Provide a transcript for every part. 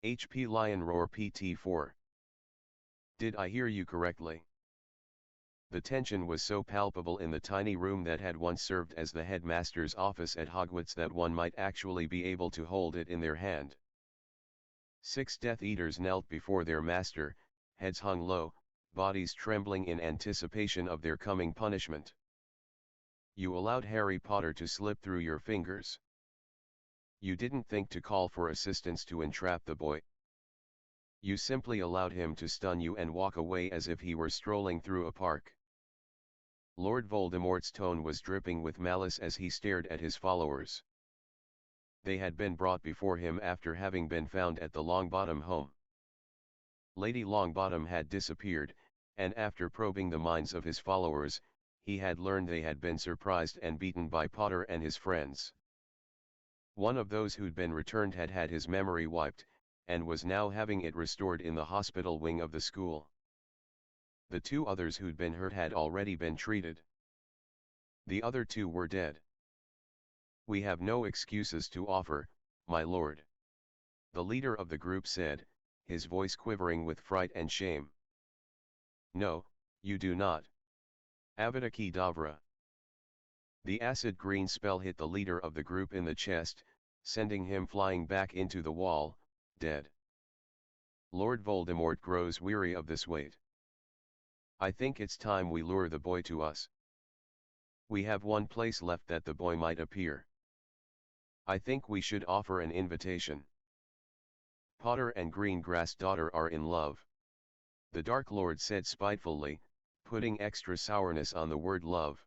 HP Lion Roar PT4. Did I hear you correctly? The tension was so palpable in the tiny room that had once served as the headmaster's office at Hogwarts that one might actually be able to hold it in their hand. 6 Death Eaters knelt before their master, heads hung low, bodies trembling in anticipation of their coming punishment. You allowed Harry Potter to slip through your fingers. You didn't think to call for assistance to entrap the boy. You simply allowed him to stun you and walk away as if he were strolling through a park. Lord Voldemort's tone was dripping with malice as he stared at his followers. They had been brought before him after having been found at the Longbottom home. Lady Longbottom had disappeared, and after probing the minds of his followers, he had learned they had been surprised and beaten by Potter and his friends. One of those who'd been returned had had his memory wiped, and was now having it restored in the hospital wing of the school. The 2 others who'd been hurt had already been treated. The other 2 were dead. We have no excuses to offer, my lord. The leader of the group said, his voice quivering with fright and shame. No, you do not. Avada Kedavra. The acid green spell hit the leader of the group in the chest, sending him flying back into the wall, dead. Lord Voldemort grows weary of this wait. I think it's time we lure the boy to us. We have one place left that the boy might appear. I think we should offer an invitation. Potter and Greengrass daughter are in love. The Dark Lord said spitefully, putting extra sourness on the word love.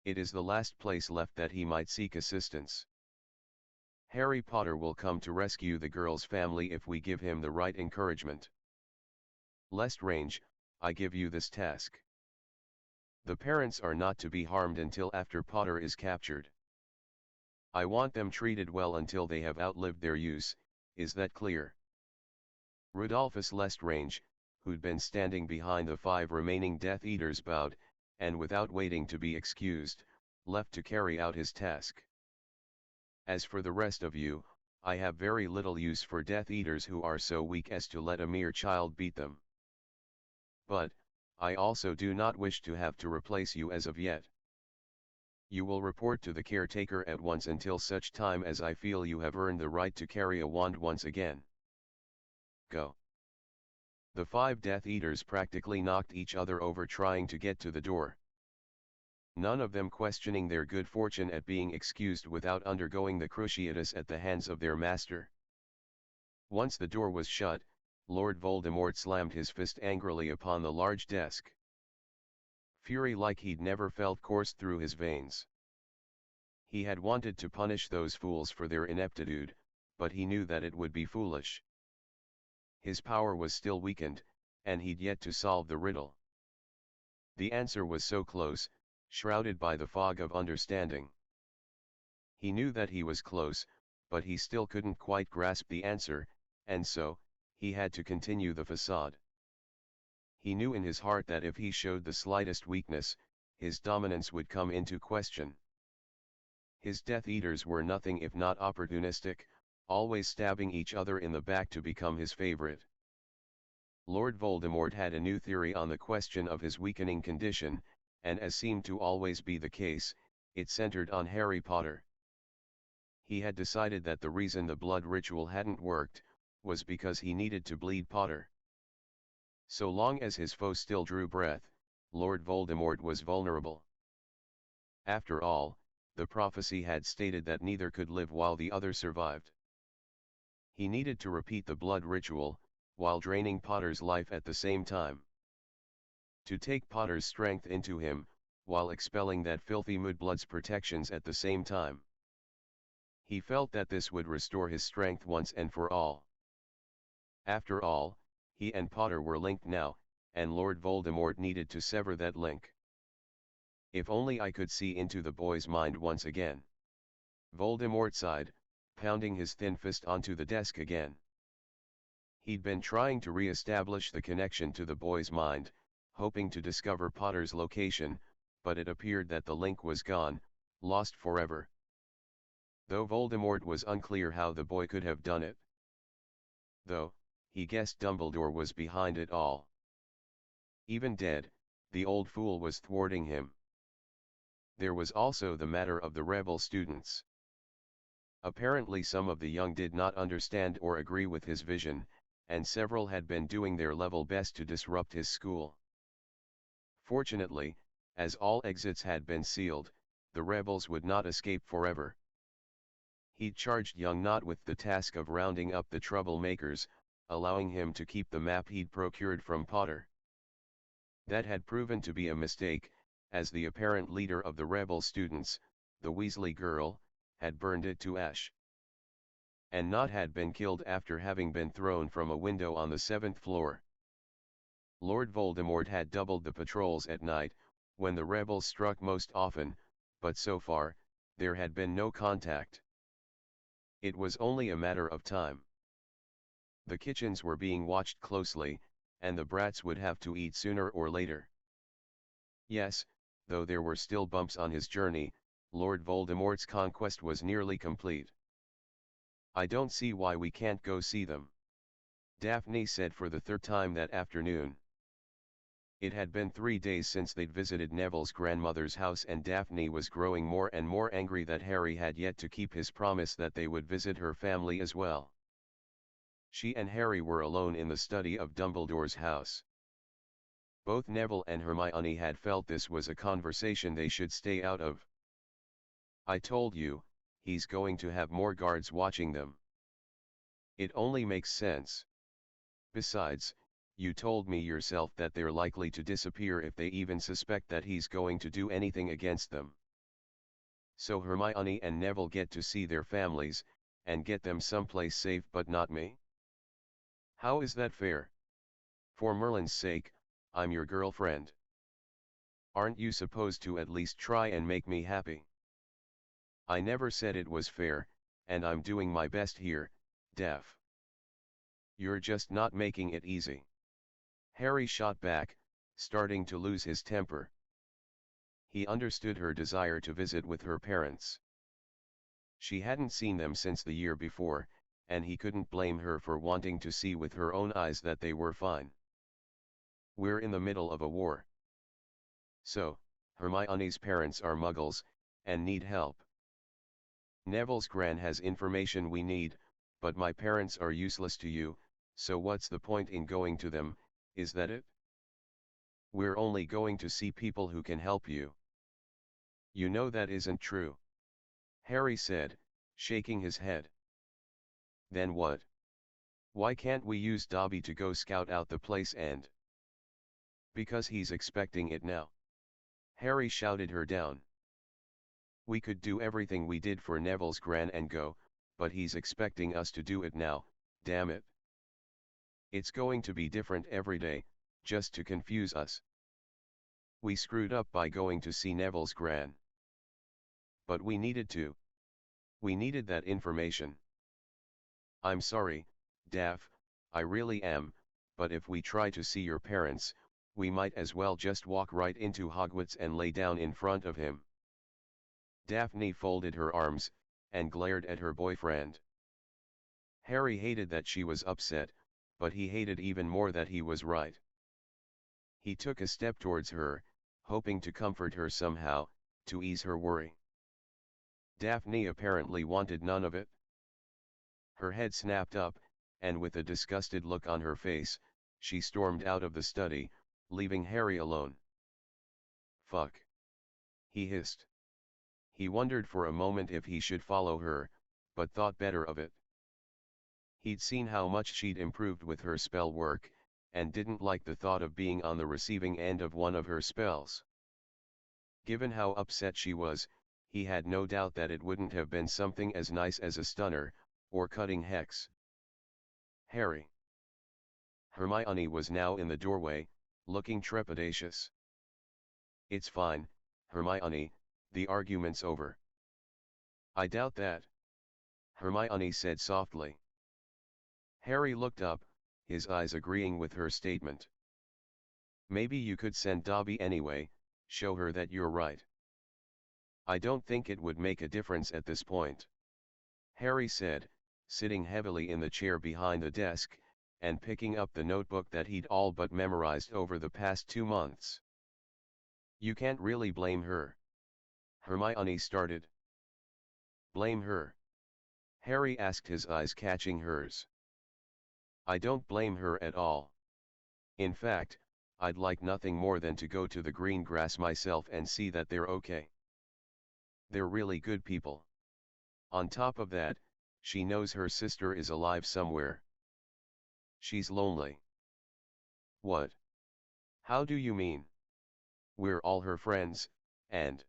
It is the last place left that he might seek assistance. Harry Potter will come to rescue the girl's family if we give him the right encouragement. Lestrange, I give you this task. The parents are not to be harmed until after Potter is captured. I want them treated well until they have outlived their use, is that clear? Rudolphus Lestrange, who'd been standing behind the 5 remaining Death Eaters bowed, and without waiting to be excused, left to carry out his task. As for the rest of you, I have very little use for Death Eaters who are so weak as to let a mere child beat them. But, I also do not wish to have to replace you as of yet. You will report to the caretaker at once until such time as I feel you have earned the right to carry a wand once again. Go. The 5 Death Eaters practically knocked each other over trying to get to the door. None of them questioning their good fortune at being excused without undergoing the cruciatus at the hands of their master. Once the door was shut, Lord Voldemort slammed his fist angrily upon the large desk. Fury like he'd never felt coursed through his veins. He had wanted to punish those fools for their ineptitude, but he knew that it would be foolish. His power was still weakened, and he'd yet to solve the riddle. The answer was so close, shrouded by the fog of understanding. He knew that he was close, but he still couldn't quite grasp the answer, and so, he had to continue the facade. He knew in his heart that if he showed the slightest weakness, his dominance would come into question. His Death Eaters were nothing if not opportunistic, always stabbing each other in the back to become his favorite. Lord Voldemort had a new theory on the question of his weakening condition, and as seemed to always be the case, it centered on Harry Potter. He had decided that the reason the blood ritual hadn't worked, was because he needed to bleed Potter. So long as his foe still drew breath, Lord Voldemort was vulnerable. After all, the prophecy had stated that neither could live while the other survived. He needed to repeat the blood ritual, while draining Potter's life at the same time. To take Potter's strength into him, while expelling that filthy Mudblood's protections at the same time. He felt that this would restore his strength once and for all. After all, he and Potter were linked now, and Lord Voldemort needed to sever that link. If only I could see into the boy's mind once again. Voldemort sighed, pounding his thin fist onto the desk again. He'd been trying to re-establish the connection to the boy's mind, hoping to discover Potter's location, but it appeared that the link was gone, lost forever. Though Voldemort was unclear how the boy could have done it. though, he guessed Dumbledore was behind it all. Even dead, the old fool was thwarting him. There was also the matter of the rebel students. Apparently some of the young did not understand or agree with his vision, and several had been doing their level best to disrupt his school. Fortunately, as all exits had been sealed, the rebels would not escape forever. He'd charged young Not with the task of rounding up the troublemakers, allowing him to keep the map he'd procured from Potter. That had proven to be a mistake, as the apparent leader of the rebel students, the Weasley girl, had burned it to ash. And Not had been killed after having been thrown from a window on the 7th floor. Lord Voldemort had doubled the patrols at night, when the rebels struck most often, but so far, there had been no contact. It was only a matter of time. The kitchens were being watched closely, and the brats would have to eat sooner or later. Yes, though there were still bumps on his journey, Lord Voldemort's conquest was nearly complete. "I don't see why we can't go see them," Daphne said for the third time that afternoon. It had been 3 days since they'd visited Neville's grandmother's house, and Daphne was growing more and more angry that Harry had yet to keep his promise that they would visit her family as well. She and Harry were alone in the study of Dumbledore's house. Both Neville and Hermione had felt this was a conversation they should stay out of. "I told you, he's going to have more guards watching them. It only makes sense. Besides, you told me yourself that they're likely to disappear if they even suspect that he's going to do anything against them. So Hermione and Neville get to see their families, and get them someplace safe, but not me? How is that fair? For Merlin's sake, I'm your girlfriend. Aren't you supposed to at least try and make me happy?" "I never said it was fair, and I'm doing my best here, Daph. You're just not making it easy," Harry shot back, starting to lose his temper. He understood her desire to visit with her parents. She hadn't seen them since the year before, and he couldn't blame her for wanting to see with her own eyes that they were fine. "We're in the middle of a war. So, Hermione's parents are muggles, and need help. Neville's gran has information we need, but my parents are useless to you, so what's the point in going to them, is that it? We're only going to see people who can help you." "You know that isn't true," Harry said, shaking his head. "Then what? Why can't we use Dobby to go scout out the place and—" "Because he's expecting it now," Harry shouted her down. "We could do everything we did for Neville's gran and go, but he's expecting us to do it now, damn it. It's going to be different every day, just to confuse us. We screwed up by going to see Neville's gran. But we needed to. We needed that information. I'm sorry, Daph, I really am, but if we try to see your parents, we might as well just walk right into Hogwarts and lay down in front of him." Daphne folded her arms, and glared at her boyfriend. Harry hated that she was upset, but he hated even more that he was right. He took a step towards her, hoping to comfort her somehow, to ease her worry. Daphne apparently wanted none of it. Her head snapped up, and with a disgusted look on her face, she stormed out of the study, leaving Harry alone. "Fuck," he hissed. He wondered for a moment if he should follow her, but thought better of it. He'd seen how much she'd improved with her spell work, and didn't like the thought of being on the receiving end of one of her spells. Given how upset she was, he had no doubt that it wouldn't have been something as nice as a stunner, or cutting hex. "Harry." Hermione was now in the doorway, looking trepidatious. "It's fine, Hermione, the argument's over." "I doubt that," Hermione said softly. Harry looked up, his eyes agreeing with her statement. "Maybe you could send Dobby anyway, show her that you're right." "I don't think it would make a difference at this point," Harry said, sitting heavily in the chair behind the desk, and picking up the notebook that he'd all but memorized over the past 2 months. You can't really blame her. Hermione started. Blame her? Harry asked, his eyes catching hers. I don't blame her at all. In fact, I'd like nothing more than to go to the green grass myself and see that they're okay. They're really good people. On top of that, she knows her sister is alive somewhere. She's lonely. What? How do you mean? We're all her friends, and...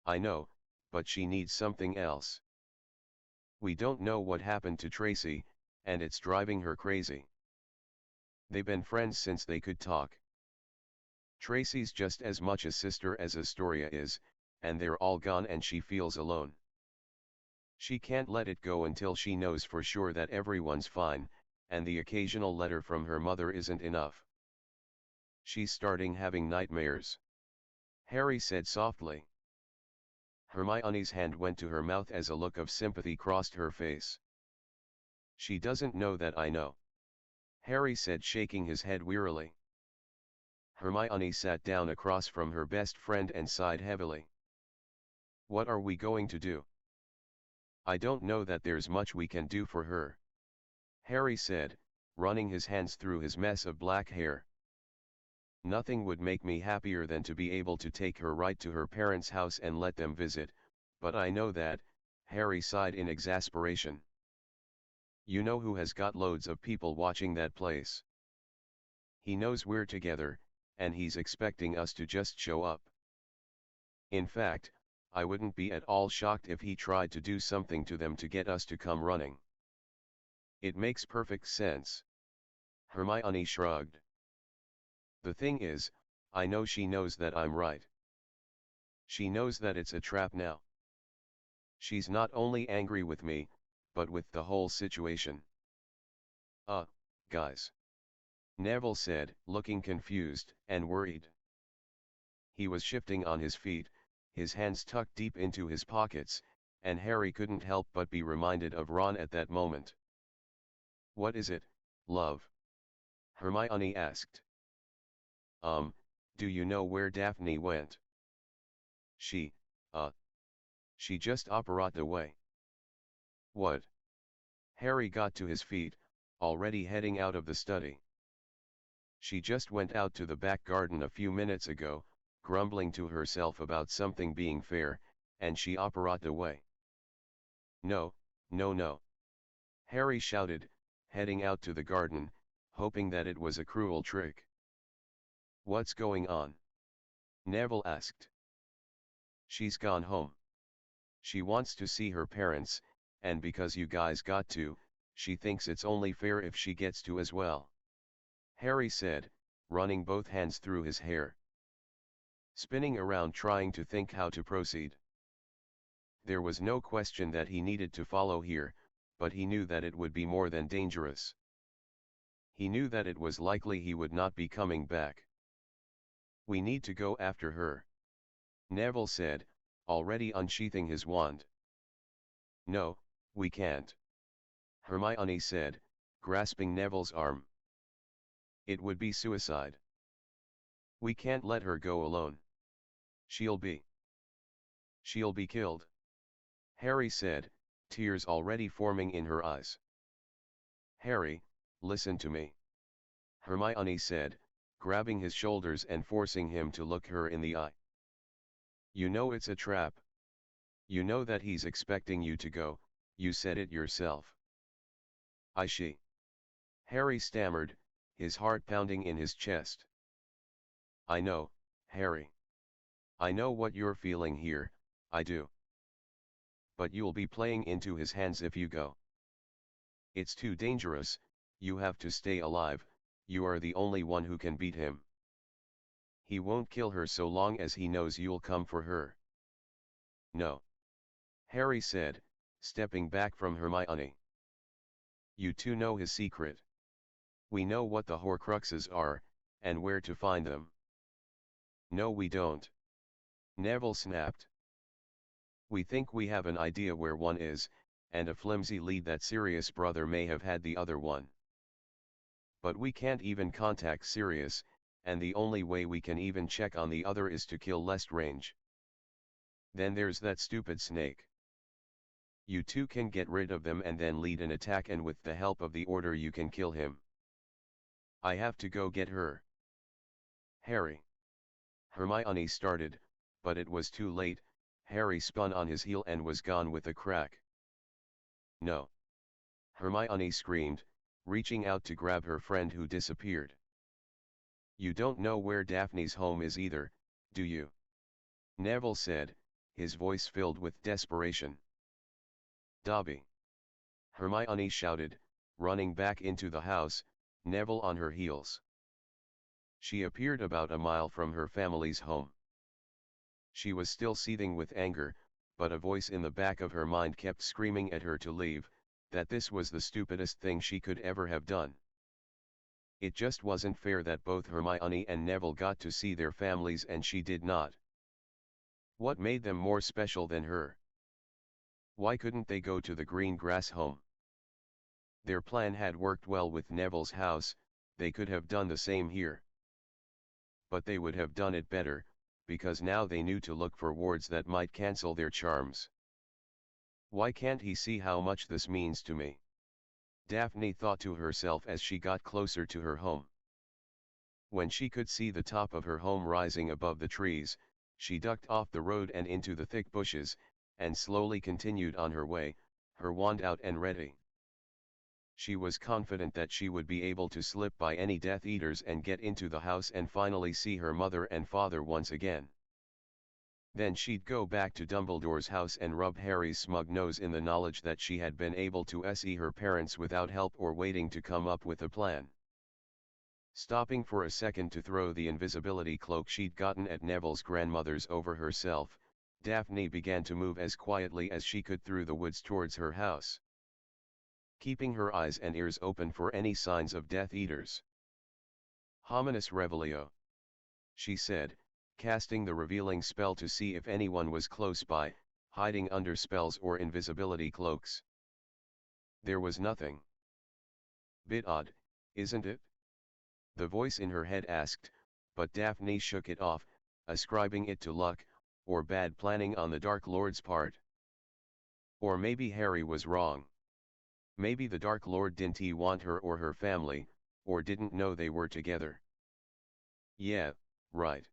I know, but she needs something else. We don't know what happened to Tracy, and it's driving her crazy. They've been friends since they could talk. Tracy's just as much a sister as Astoria is, and they're all gone and she feels alone. She can't let it go until she knows for sure that everyone's fine, and the occasional letter from her mother isn't enough. She's starting having nightmares. Harry said softly. Hermione's hand went to her mouth as a look of sympathy crossed her face. She doesn't know that I know. Harry said, shaking his head wearily. Hermione sat down across from her best friend and sighed heavily. What are we going to do? I don't know that there's much we can do for her. Harry said, running his hands through his mess of black hair. Nothing would make me happier than to be able to take her right to her parents' house and let them visit, but I know that, Harry sighed in exasperation. You know who has got loads of people watching that place. He knows we're together, and he's expecting us to just show up. In fact, I wouldn't be at all shocked if he tried to do something to them to get us to come running. It makes perfect sense. Hermione shrugged. The thing is, I know she knows that I'm right. She knows that it's a trap now. She's not only angry with me, but with the whole situation. Guys. Neville said, looking confused and worried. He was shifting on his feet, his hands tucked deep into his pockets, and Harry couldn't help but be reminded of Ron at that moment. What is it, love? Hermione asked. Do you know where Daphne went? She just operated away. What? Harry got to his feet, already heading out of the study. She just went out to the back garden a few minutes ago, grumbling to herself about something being fair, and she operated away. No, no, no. Harry shouted, heading out to the garden, hoping that it was a cruel trick. What's going on? Neville asked. She's gone home. She wants to see her parents, and because you guys got to, she thinks it's only fair if she gets to as well. Harry said, running both hands through his hair. Spinning around trying to think how to proceed. There was no question that he needed to follow here, but he knew that it would be more than dangerous. He knew that it was likely he would not be coming back. We need to go after her. Neville said, already unsheathing his wand. No, we can't. Hermione said, grasping Neville's arm. It would be suicide. We can't let her go alone. She'll be killed. Harry said, tears already forming in her eyes. Harry, listen to me. Hermione said, grabbing his shoulders and forcing him to look her in the eye. You know it's a trap. You know that he's expecting you to go, you said it yourself. She. Harry stammered, his heart pounding in his chest. I know, Harry. I know what you're feeling here, I do. But you'll be playing into his hands if you go. It's too dangerous, you have to stay alive, you are the only one who can beat him. He won't kill her so long as he knows you'll come for her. No. Harry said, stepping back from Hermione. You two know his secret. We know what the Horcruxes are, and where to find them. No, we don't. Neville snapped. We think we have an idea where one is, and a flimsy lead that Sirius' brother may have had the other one. But we can't even contact Sirius, and the only way we can even check on the other is to kill Lestrange. Then there's that stupid snake. You two can get rid of them and then lead an attack, and with the help of the Order you can kill him. I have to go get her. Harry. Hermione started, but it was too late. Harry spun on his heel and was gone with a crack. No. Hermione screamed, reaching out to grab her friend who disappeared. You don't know where Daphne's home is either, do you? Neville said, his voice filled with desperation. Dobby. Hermione shouted, running back into the house, Neville on her heels. She appeared about a mile from her family's home. She was still seething with anger, but a voice in the back of her mind kept screaming at her to leave, that this was the stupidest thing she could ever have done. It just wasn't fair that both Hermione and Neville got to see their families and she did not. What made them more special than her? Why couldn't they go to the green grass home? Their plan had worked well with Neville's house, they could have done the same here. But they would have done it better, because now they knew to look for wards that might cancel their charms. Why can't he see how much this means to me? Daphne thought to herself as she got closer to her home. When she could see the top of her home rising above the trees, she ducked off the road and into the thick bushes, and slowly continued on her way, her wand out and ready. She was confident that she would be able to slip by any Death Eaters and get into the house and finally see her mother and father once again. Then she'd go back to Dumbledore's house and rub Harry's smug nose in the knowledge that she had been able to see her parents without help or waiting to come up with a plan. Stopping for a second to throw the invisibility cloak she'd gotten at Neville's grandmother's over herself, Daphne began to move as quietly as she could through the woods towards her house, keeping her eyes and ears open for any signs of Death Eaters. Hominis Revelio, she said, casting the revealing spell to see if anyone was close by, hiding under spells or invisibility cloaks. There was nothing. Bit odd, isn't it? The voice in her head asked, but Daphne shook it off, ascribing it to luck, or bad planning on the Dark Lord's part. Or maybe Harry was wrong. Maybe the Dark Lord didn't want her or her family, or didn't know they were together. Yeah, right.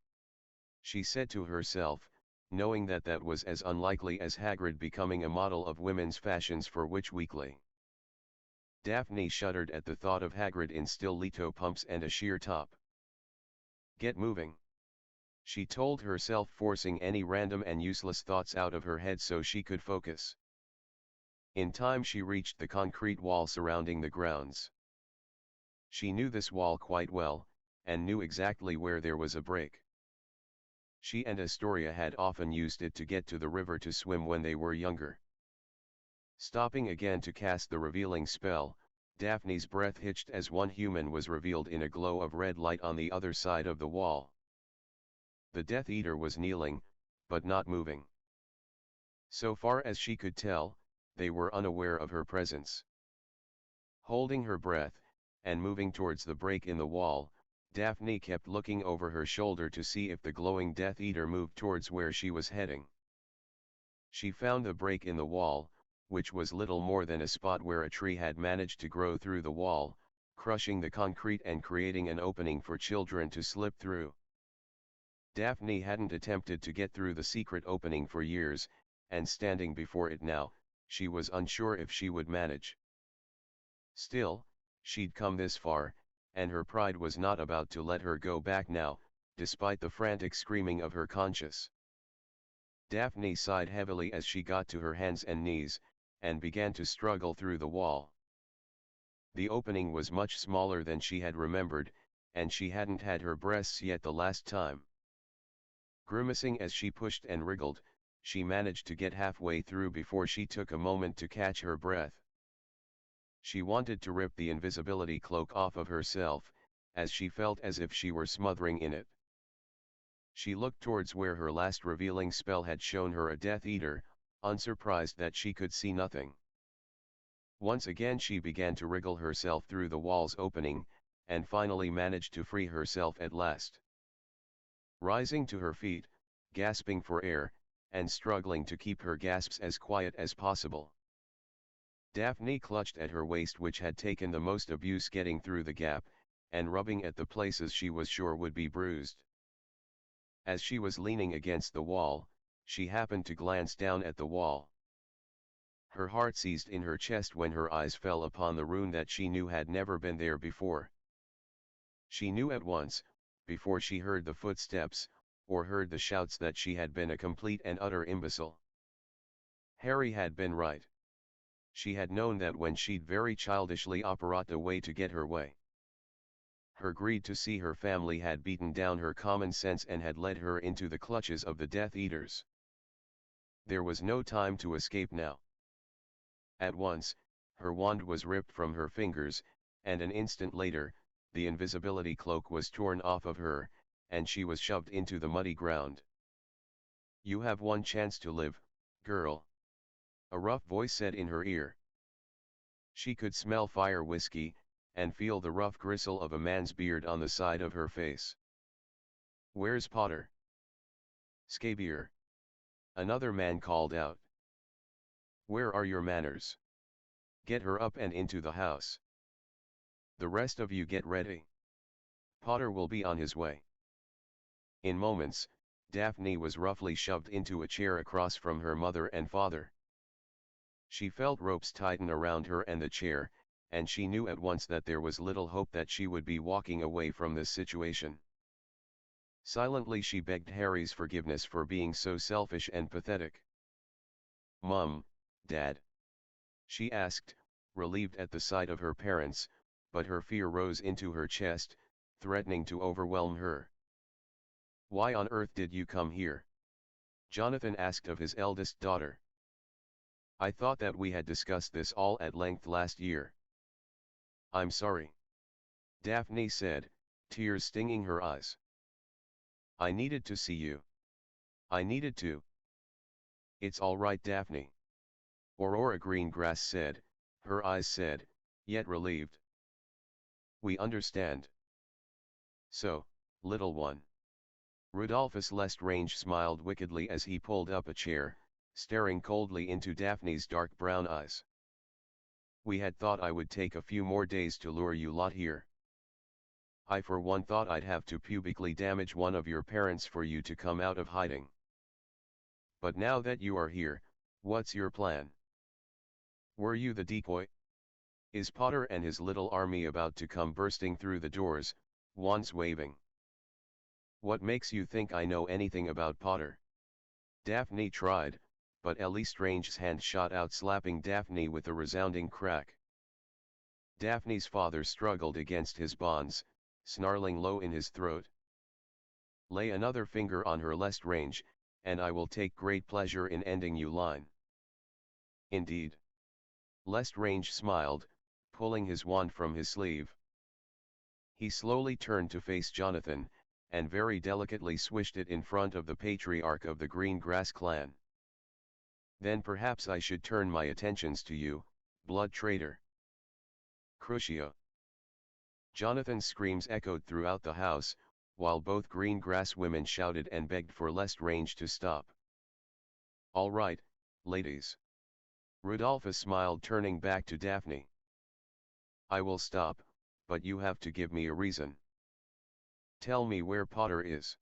She said to herself, knowing that that was as unlikely as Hagrid becoming a model of women's fashions for Witch Weekly. Daphne shuddered at the thought of Hagrid in stiletto pumps and a sheer top. Get moving, she told herself, forcing any random and useless thoughts out of her head so she could focus. In time she reached the concrete wall surrounding the grounds. She knew this wall quite well, and knew exactly where there was a break. She and Astoria had often used it to get to the river to swim when they were younger. Stopping again to cast the revealing spell, Daphne's breath hitched as one human was revealed in a glow of red light on the other side of the wall. The Death Eater was kneeling, but not moving. So far as she could tell, they were unaware of her presence. Holding her breath, and moving towards the break in the wall, Daphne kept looking over her shoulder to see if the glowing Death Eater moved towards where she was heading. She found the break in the wall, which was little more than a spot where a tree had managed to grow through the wall, crushing the concrete and creating an opening for children to slip through. Daphne hadn't attempted to get through the secret opening for years, and standing before it now, she was unsure if she would manage. Still, she'd come this far, and her pride was not about to let her go back now, despite the frantic screaming of her conscience. Daphne sighed heavily as she got to her hands and knees, and began to struggle through the wall. The opening was much smaller than she had remembered, and she hadn't had her breasts yet the last time. Grimacing as she pushed and wriggled, she managed to get halfway through before she took a moment to catch her breath. She wanted to rip the invisibility cloak off of herself, as she felt as if she were smothering in it. She looked towards where her last revealing spell had shown her a Death Eater, unsurprised that she could see nothing. Once again she began to wriggle herself through the wall's opening, and finally managed to free herself at last. Rising to her feet, gasping for air, and struggling to keep her gasps as quiet as possible, Daphne clutched at her waist, which had taken the most abuse getting through the gap, and rubbing at the places she was sure would be bruised. As she was leaning against the wall, she happened to glance down at the wall. Her heart seized in her chest when her eyes fell upon the rune that she knew had never been there before. She knew at once, before she heard the footsteps, or heard the shouts, that she had been a complete and utter imbecile. Harry had been right. She had known that when she'd very childishly operate a way to get her way. Her greed to see her family had beaten down her common sense and had led her into the clutches of the Death Eaters. There was no time to escape now. At once, her wand was ripped from her fingers, and an instant later, the invisibility cloak was torn off of her, and she was shoved into the muddy ground. "You have one chance to live, girl," a rough voice said in her ear. She could smell fire whiskey, and feel the rough gristle of a man's beard on the side of her face. "Where's Potter?" "Scabier," another man called out. "Where are your manners? Get her up and into the house. The rest of you get ready. Potter will be on his way." In moments, Daphne was roughly shoved into a chair across from her mother and father. She felt ropes tighten around her and the chair, and she knew at once that there was little hope that she would be walking away from this situation. Silently she begged Harry's forgiveness for being so selfish and pathetic. "Mum, Dad?" she asked, relieved at the sight of her parents, but her fear rose into her chest, threatening to overwhelm her. "Why on earth did you come here?" Jonathan asked of his eldest daughter. "I thought that we had discussed this all at length last year." "I'm sorry," Daphne said, tears stinging her eyes. "I needed to see you. I needed to." "It's all right, Daphne," Aurora Greengrass said, her eyes sad, yet relieved. "We understand. So, little one." Rudolphus Lestrange smiled wickedly as he pulled up a chair, staring coldly into Daphne's dark brown eyes. "We had thought I would take a few more days to lure you lot here. I for one thought I'd have to publicly damage one of your parents for you to come out of hiding. But now that you are here, what's your plan? Were you the decoy? Is Potter and his little army about to come bursting through the doors, wands waving? What makes you think I know anything about Potter?" Daphne tried, but Lestrange's hand shot out, slapping Daphne with a resounding crack. Daphne's father struggled against his bonds, snarling low in his throat. "Lay another finger on her, Lestrange, and I will take great pleasure in ending you line." "Indeed?" Lestrange smiled, pulling his wand from his sleeve. He slowly turned to face Jonathan, and very delicately swished it in front of the patriarch of the Greengrass clan. "Then perhaps I should turn my attentions to you, blood traitor." "Crucio!" Jonathan's screams echoed throughout the house, while both Greengrass women shouted and begged for Lestrange to stop. "All right, ladies." Rudolphus smiled, turning back to Daphne. "I will stop, but you have to give me a reason. Tell me where Potter is."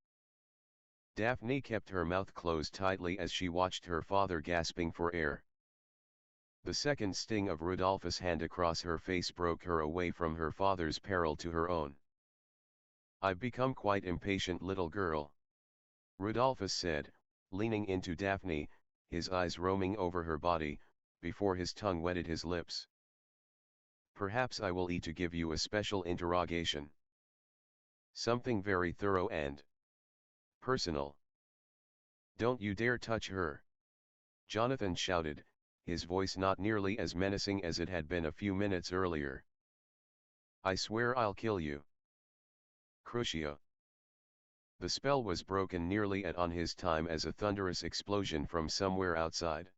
Daphne kept her mouth closed tightly as she watched her father gasping for air. The second sting of Rudolphus' hand across her face broke her away from her father's peril to her own. "I've become quite impatient, little girl," Rudolphus said, leaning into Daphne, his eyes roaming over her body, before his tongue wetted his lips. "Perhaps I will to give you a special interrogation. Something very thorough and personal. Don't you dare touch her," Jonathan shouted, his voice not nearly as menacing as it had been a few minutes earlier. "I swear I'll kill you." Crucio. The spell was broken nearly at on his time as a thunderous explosion from somewhere outside.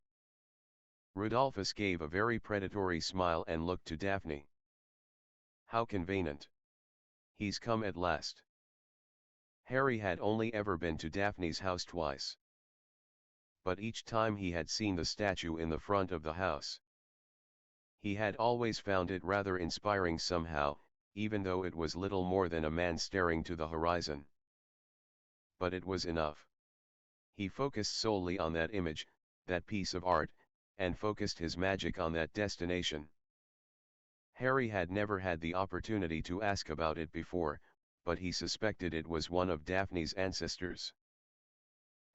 Rudolphus gave a very predatory smile and looked to Daphne. How convenient. He's come at last. Harry had only ever been to Daphne's house twice. But each time he had seen the statue in the front of the house. He had always found it rather inspiring somehow, even though it was little more than a man staring to the horizon. But it was enough. He focused solely on that image, that piece of art, and focused his magic on that destination. Harry had never had the opportunity to ask about it before, but he suspected it was one of Daphne's ancestors.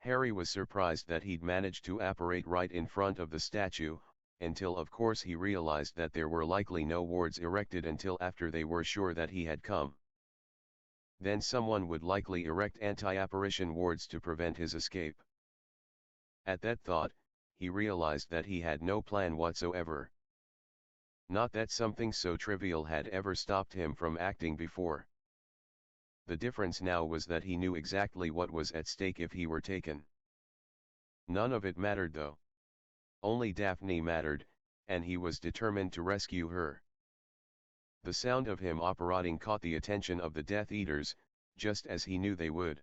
Harry was surprised that he'd managed to apparate right in front of the statue, until of course he realized that there were likely no wards erected until after they were sure that he had come. Then someone would likely erect anti-apparition wards to prevent his escape. At that thought, he realized that he had no plan whatsoever. Not that something so trivial had ever stopped him from acting before. The difference now was that he knew exactly what was at stake if he were taken. None of it mattered though. Only Daphne mattered, and he was determined to rescue her. The sound of him apparating caught the attention of the Death Eaters, just as he knew they would.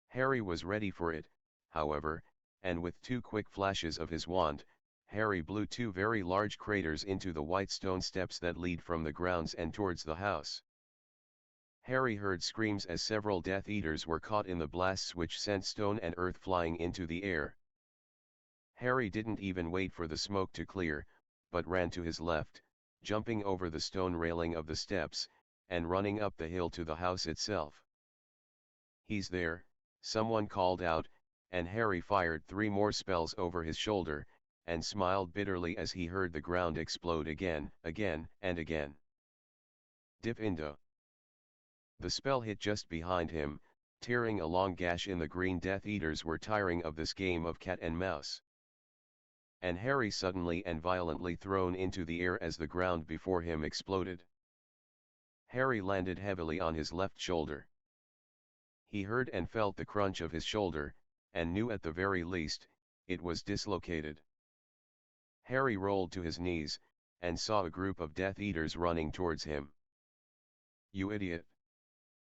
Harry was ready for it, however, and with 2 quick flashes of his wand, Harry blew 2 very large craters into the white stone steps that lead from the grounds and towards the house. Harry heard screams as several Death Eaters were caught in the blasts which sent stone and earth flying into the air. Harry didn't even wait for the smoke to clear, but ran to his left, jumping over the stone railing of the steps, and running up the hill to the house itself. "He's there," someone called out, and Harry fired 3 more spells over his shoulder, and smiled bitterly as he heard the ground explode again, and again. Dip Indo. The spell hit just behind him, tearing a long gash in the green Death Eaters were tiring of this game of cat and mouse. And Harry suddenly and violently thrown into the air as the ground before him exploded. Harry landed heavily on his left shoulder. He heard and felt the crunch of his shoulder, and knew at the very least, it was dislocated. Harry rolled to his knees, and saw a group of Death Eaters running towards him. "You idiot!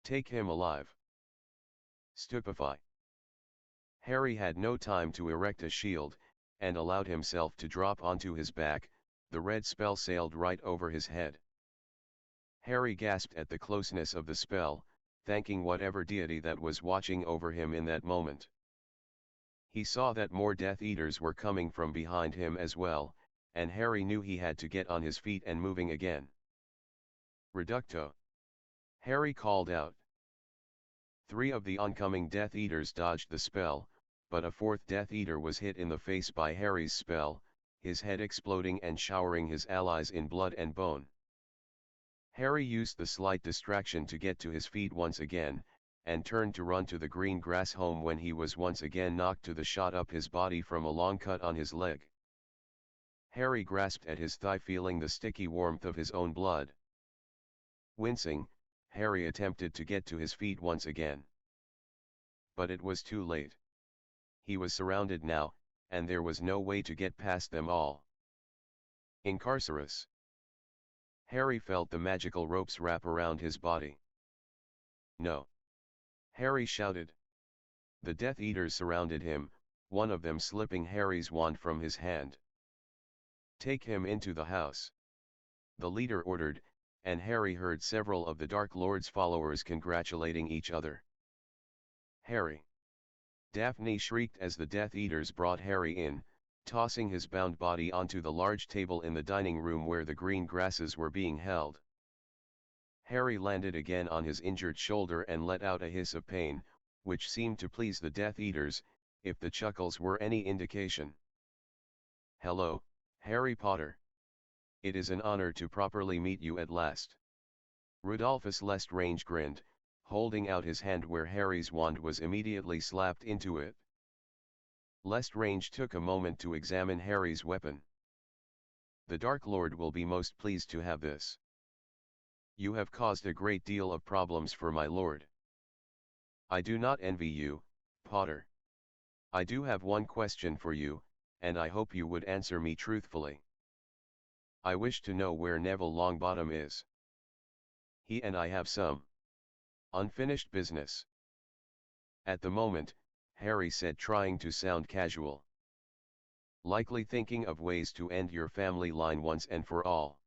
Take him alive! Stupefy!" Harry had no time to erect a shield, and allowed himself to drop onto his back. The red spell sailed right over his head. Harry gasped at the closeness of the spell, thanking whatever deity that was watching over him in that moment. He saw that more Death Eaters were coming from behind him as well, and Harry knew he had to get on his feet and moving again. "Reducto!" Harry called out. 3 of the oncoming Death Eaters dodged the spell, but a 4th Death Eater was hit in the face by Harry's spell, his head exploding and showering his allies in blood and bone. Harry used the slight distraction to get to his feet once again, and turned to run to the green grass home when he was once again knocked to the shot up his body from a long cut on his leg. Harry grasped at his thigh, feeling the sticky warmth of his own blood. Wincing, Harry attempted to get to his feet once again. But it was too late. He was surrounded now, and there was no way to get past them all. Incarcerus. Harry felt the magical ropes wrap around his body. "No!" Harry shouted. The Death Eaters surrounded him, one of them slipping Harry's wand from his hand. "Take him into the house," the leader ordered, and Harry heard several of the Dark Lord's followers congratulating each other. "Harry!" Daphne shrieked as the Death Eaters brought Harry in, tossing his bound body onto the large table in the dining room where the green grasses were being held. Harry landed again on his injured shoulder and let out a hiss of pain, which seemed to please the Death Eaters, if the chuckles were any indication. "Hello, Harry Potter. It is an honor to properly meet you at last." Rudolphus Lestrange grinned, holding out his hand where Harry's wand was immediately slapped into it. Lestrange took a moment to examine Harry's weapon. "The Dark Lord will be most pleased to have this. You have caused a great deal of problems for my lord. I do not envy you, Potter. I do have one question for you, and I hope you would answer me truthfully. I wish to know where Neville Longbottom is. He and I have some unfinished business. At the moment, Harry said, trying to sound casual. Likely thinking of ways to end your family line once and for all.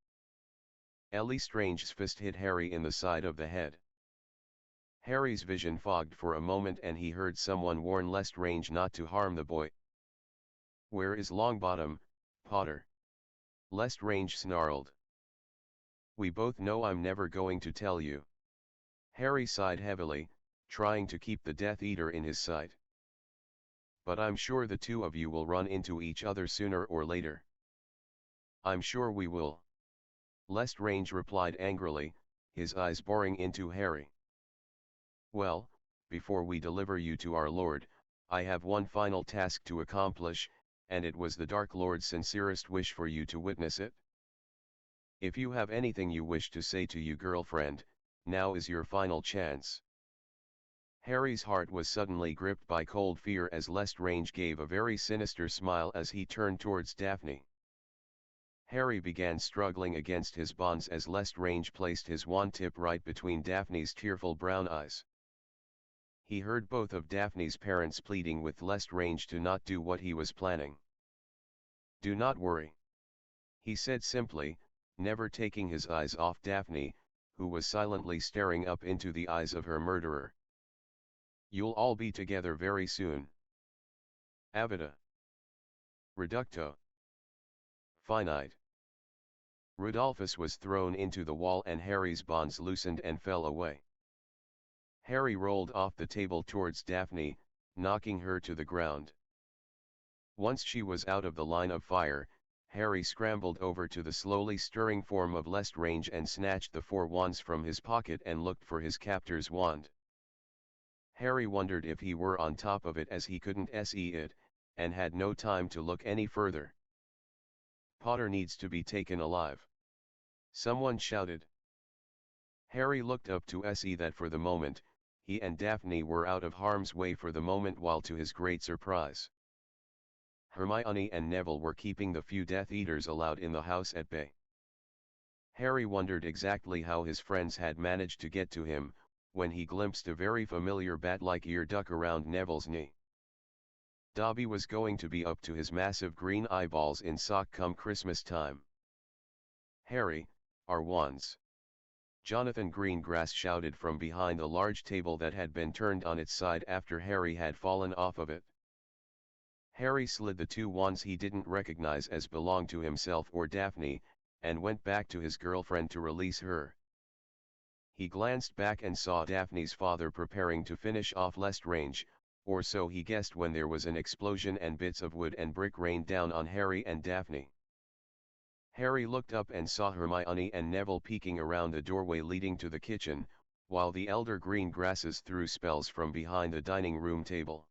Lestrange's fist hit Harry in the side of the head. Harry's vision fogged for a moment and he heard someone warn Lestrange not to harm the boy. Where is Longbottom, Potter? Lestrange snarled. We both know I'm never going to tell you. Harry sighed heavily, trying to keep the Death Eater in his sight. But I'm sure the two of you will run into each other sooner or later. I'm sure we will. Lestrange replied angrily, his eyes boring into Harry. Well, before we deliver you to our Lord, I have one final task to accomplish, and it was the Dark Lord's sincerest wish for you to witness it. If you have anything you wish to say to your girlfriend, now is your final chance. Harry's heart was suddenly gripped by cold fear as Lestrange gave a very sinister smile as he turned towards Daphne. Harry began struggling against his bonds as Lestrange placed his wand tip right between Daphne's tearful brown eyes. He heard both of Daphne's parents pleading with Lestrange to not do what he was planning. Do not worry, he said simply, never taking his eyes off Daphne, who was silently staring up into the eyes of her murderer. You'll all be together very soon. Avida. Reducto. Finite. Rudolphus was thrown into the wall and Harry's bonds loosened and fell away. Harry rolled off the table towards Daphne, knocking her to the ground. Once she was out of the line of fire, Harry scrambled over to the slowly stirring form of Lestrange and snatched the 4 wands from his pocket and looked for his captor's wand. Harry wondered if he were on top of it as he couldn't see it, and had no time to look any further. Potter needs to be taken alive. Someone shouted. Harry looked up to see that for the moment, he and Daphne were out of harm's way for the moment, while to his great surprise, Hermione and Neville were keeping the few Death Eaters allowed in the house at bay. Harry wondered exactly how his friends had managed to get to him, when he glimpsed a very familiar bat-like ear duck around Neville's knee. Dobby was going to be up to his massive green eyeballs in sock come Christmas time. Harry, our wands. Jonathan Greengrass shouted from behind a large table that had been turned on its side after Harry had fallen off of it. Harry slid the 2 wands he didn't recognize as belonged to himself or Daphne, and went back to his girlfriend to release her. He glanced back and saw Daphne's father preparing to finish off Lestrange, or so he guessed, when there was an explosion and bits of wood and brick rained down on Harry and Daphne. Harry looked up and saw Hermione and Neville peeking around the doorway leading to the kitchen, while the elder Greengrasses threw spells from behind the dining room table.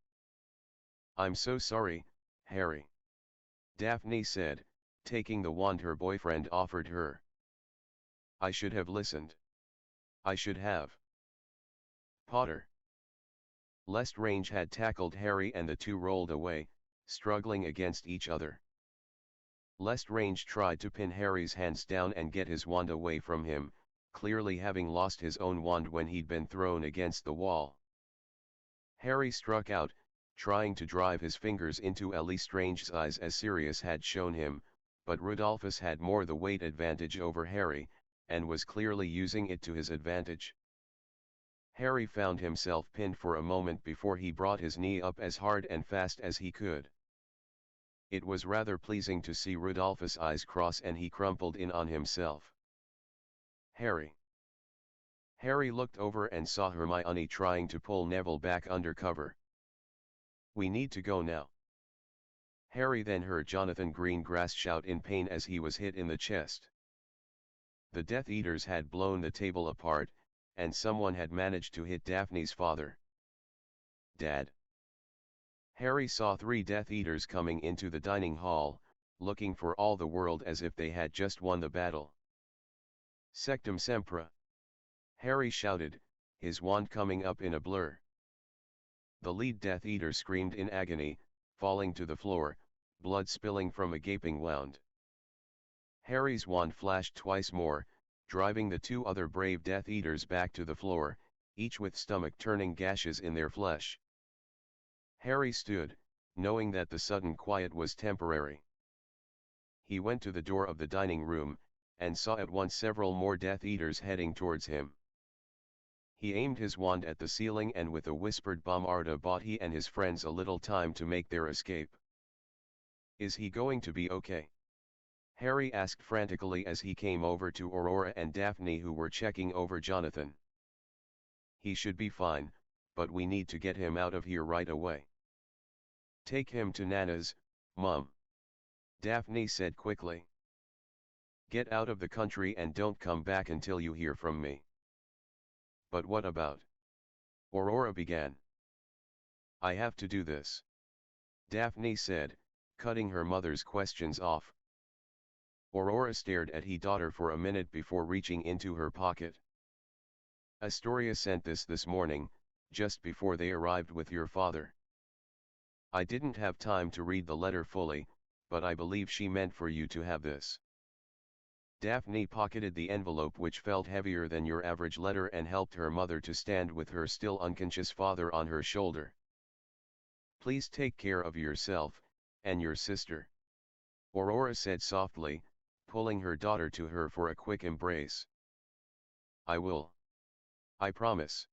I'm so sorry, Harry, Daphne said, taking the wand her boyfriend offered her. I should have listened. I should have. Potter. Lestrange had tackled Harry and the two rolled away, struggling against each other. Lestrange tried to pin Harry's hands down and get his wand away from him, clearly having lost his own wand when he'd been thrown against the wall. Harry struck out, trying to drive his fingers into Lestrange's eyes as Sirius had shown him, but Rudolphus had more the weight advantage over Harry, and was clearly using it to his advantage. Harry found himself pinned for a moment before he brought his knee up as hard and fast as he could. It was rather pleasing to see Rudolphus' eyes cross and he crumpled in on himself. Harry. Harry looked over and saw Hermione trying to pull Neville back under cover. We need to go now. Harry then heard Jonathan Greengrass shout in pain as he was hit in the chest. The Death Eaters had blown the table apart, and someone had managed to hit Daphne's father. Dad. Harry saw 3 Death Eaters coming into the dining hall, looking for all the world as if they had just won the battle. Sectum Sempra. Harry shouted, his wand coming up in a blur. The lead Death Eater screamed in agony, falling to the floor, blood spilling from a gaping wound. Harry's wand flashed twice more, driving the two other brave Death Eaters back to the floor, each with stomach-turning gashes in their flesh. Harry stood, knowing that the sudden quiet was temporary. He went to the door of the dining room, and saw at once several more Death Eaters heading towards him. He aimed his wand at the ceiling and with a whispered bombarda bought he and his friends a little time to make their escape. "Is he going to be okay?" Harry asked frantically as he came over to Aurora and Daphne, who were checking over Jonathan. "He should be fine, but we need to get him out of here right away." "Take him to Nana's, Mum," Daphne said quickly. "Get out of the country and don't come back until you hear from me." "But what about?" Aurora began. "I have to do this," Daphne said, cutting her mother's questions off. Aurora stared at her daughter for a minute before reaching into her pocket. "Astoria sent this morning, just before they arrived with your father. I didn't have time to read the letter fully, but I believe she meant for you to have this." Daphne pocketed the envelope, which felt heavier than your average letter, and helped her mother to stand with her still unconscious father on her shoulder. "Please take care of yourself, and your sister," Aurora said softly, pulling her daughter to her for a quick embrace. "I will. I promise."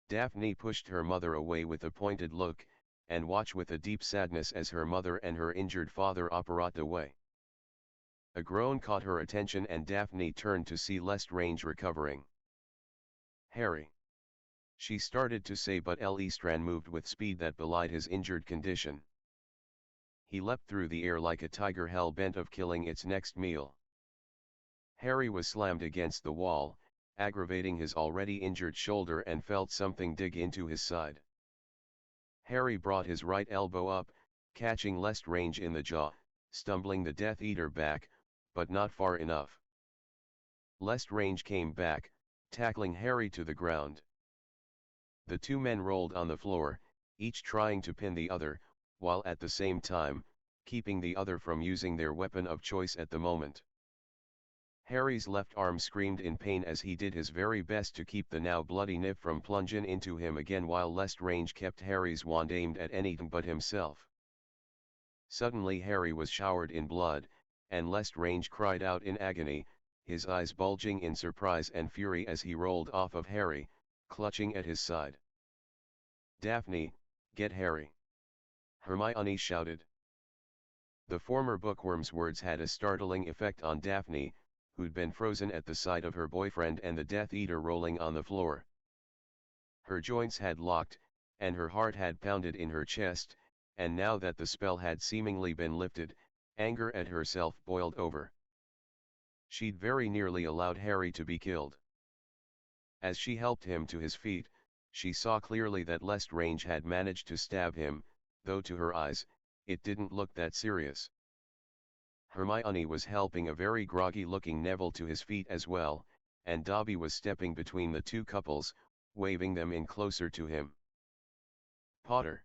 Daphne pushed her mother away with a pointed look, and watched with a deep sadness as her mother and her injured father apparat away. A groan caught her attention and Daphne turned to see Lestrange recovering. "Harry," she started to say, but Lestrange moved with speed that belied his injured condition. He leapt through the air like a tiger hell-bent of killing its next meal. Harry was slammed against the wall, aggravating his already injured shoulder, and felt something dig into his side. Harry brought his right elbow up, catching Lestrange in the jaw, stumbling the Death Eater back, but not far enough. Lestrange came back, tackling Harry to the ground. The two men rolled on the floor, each trying to pin the other, while at the same time, keeping the other from using their weapon of choice at the moment. Harry's left arm screamed in pain as he did his very best to keep the now bloody nib from plunging into him again, while Lestrange kept Harry's wand aimed at anything but himself. Suddenly Harry was showered in blood, and Lestrange cried out in agony, his eyes bulging in surprise and fury as he rolled off of Harry, clutching at his side. "Daphne, get Harry!" Hermione shouted. The former bookworm's words had a startling effect on Daphne, who'd been frozen at the sight of her boyfriend and the Death Eater rolling on the floor. Her joints had locked, and her heart had pounded in her chest, and now that the spell had seemingly been lifted, anger at herself boiled over. She'd very nearly allowed Harry to be killed. As she helped him to his feet, she saw clearly that Lestrange had managed to stab him, though to her eyes, it didn't look that serious. Hermione was helping a very groggy-looking Neville to his feet as well, and Dobby was stepping between the two couples, waving them in closer to him. "Potter."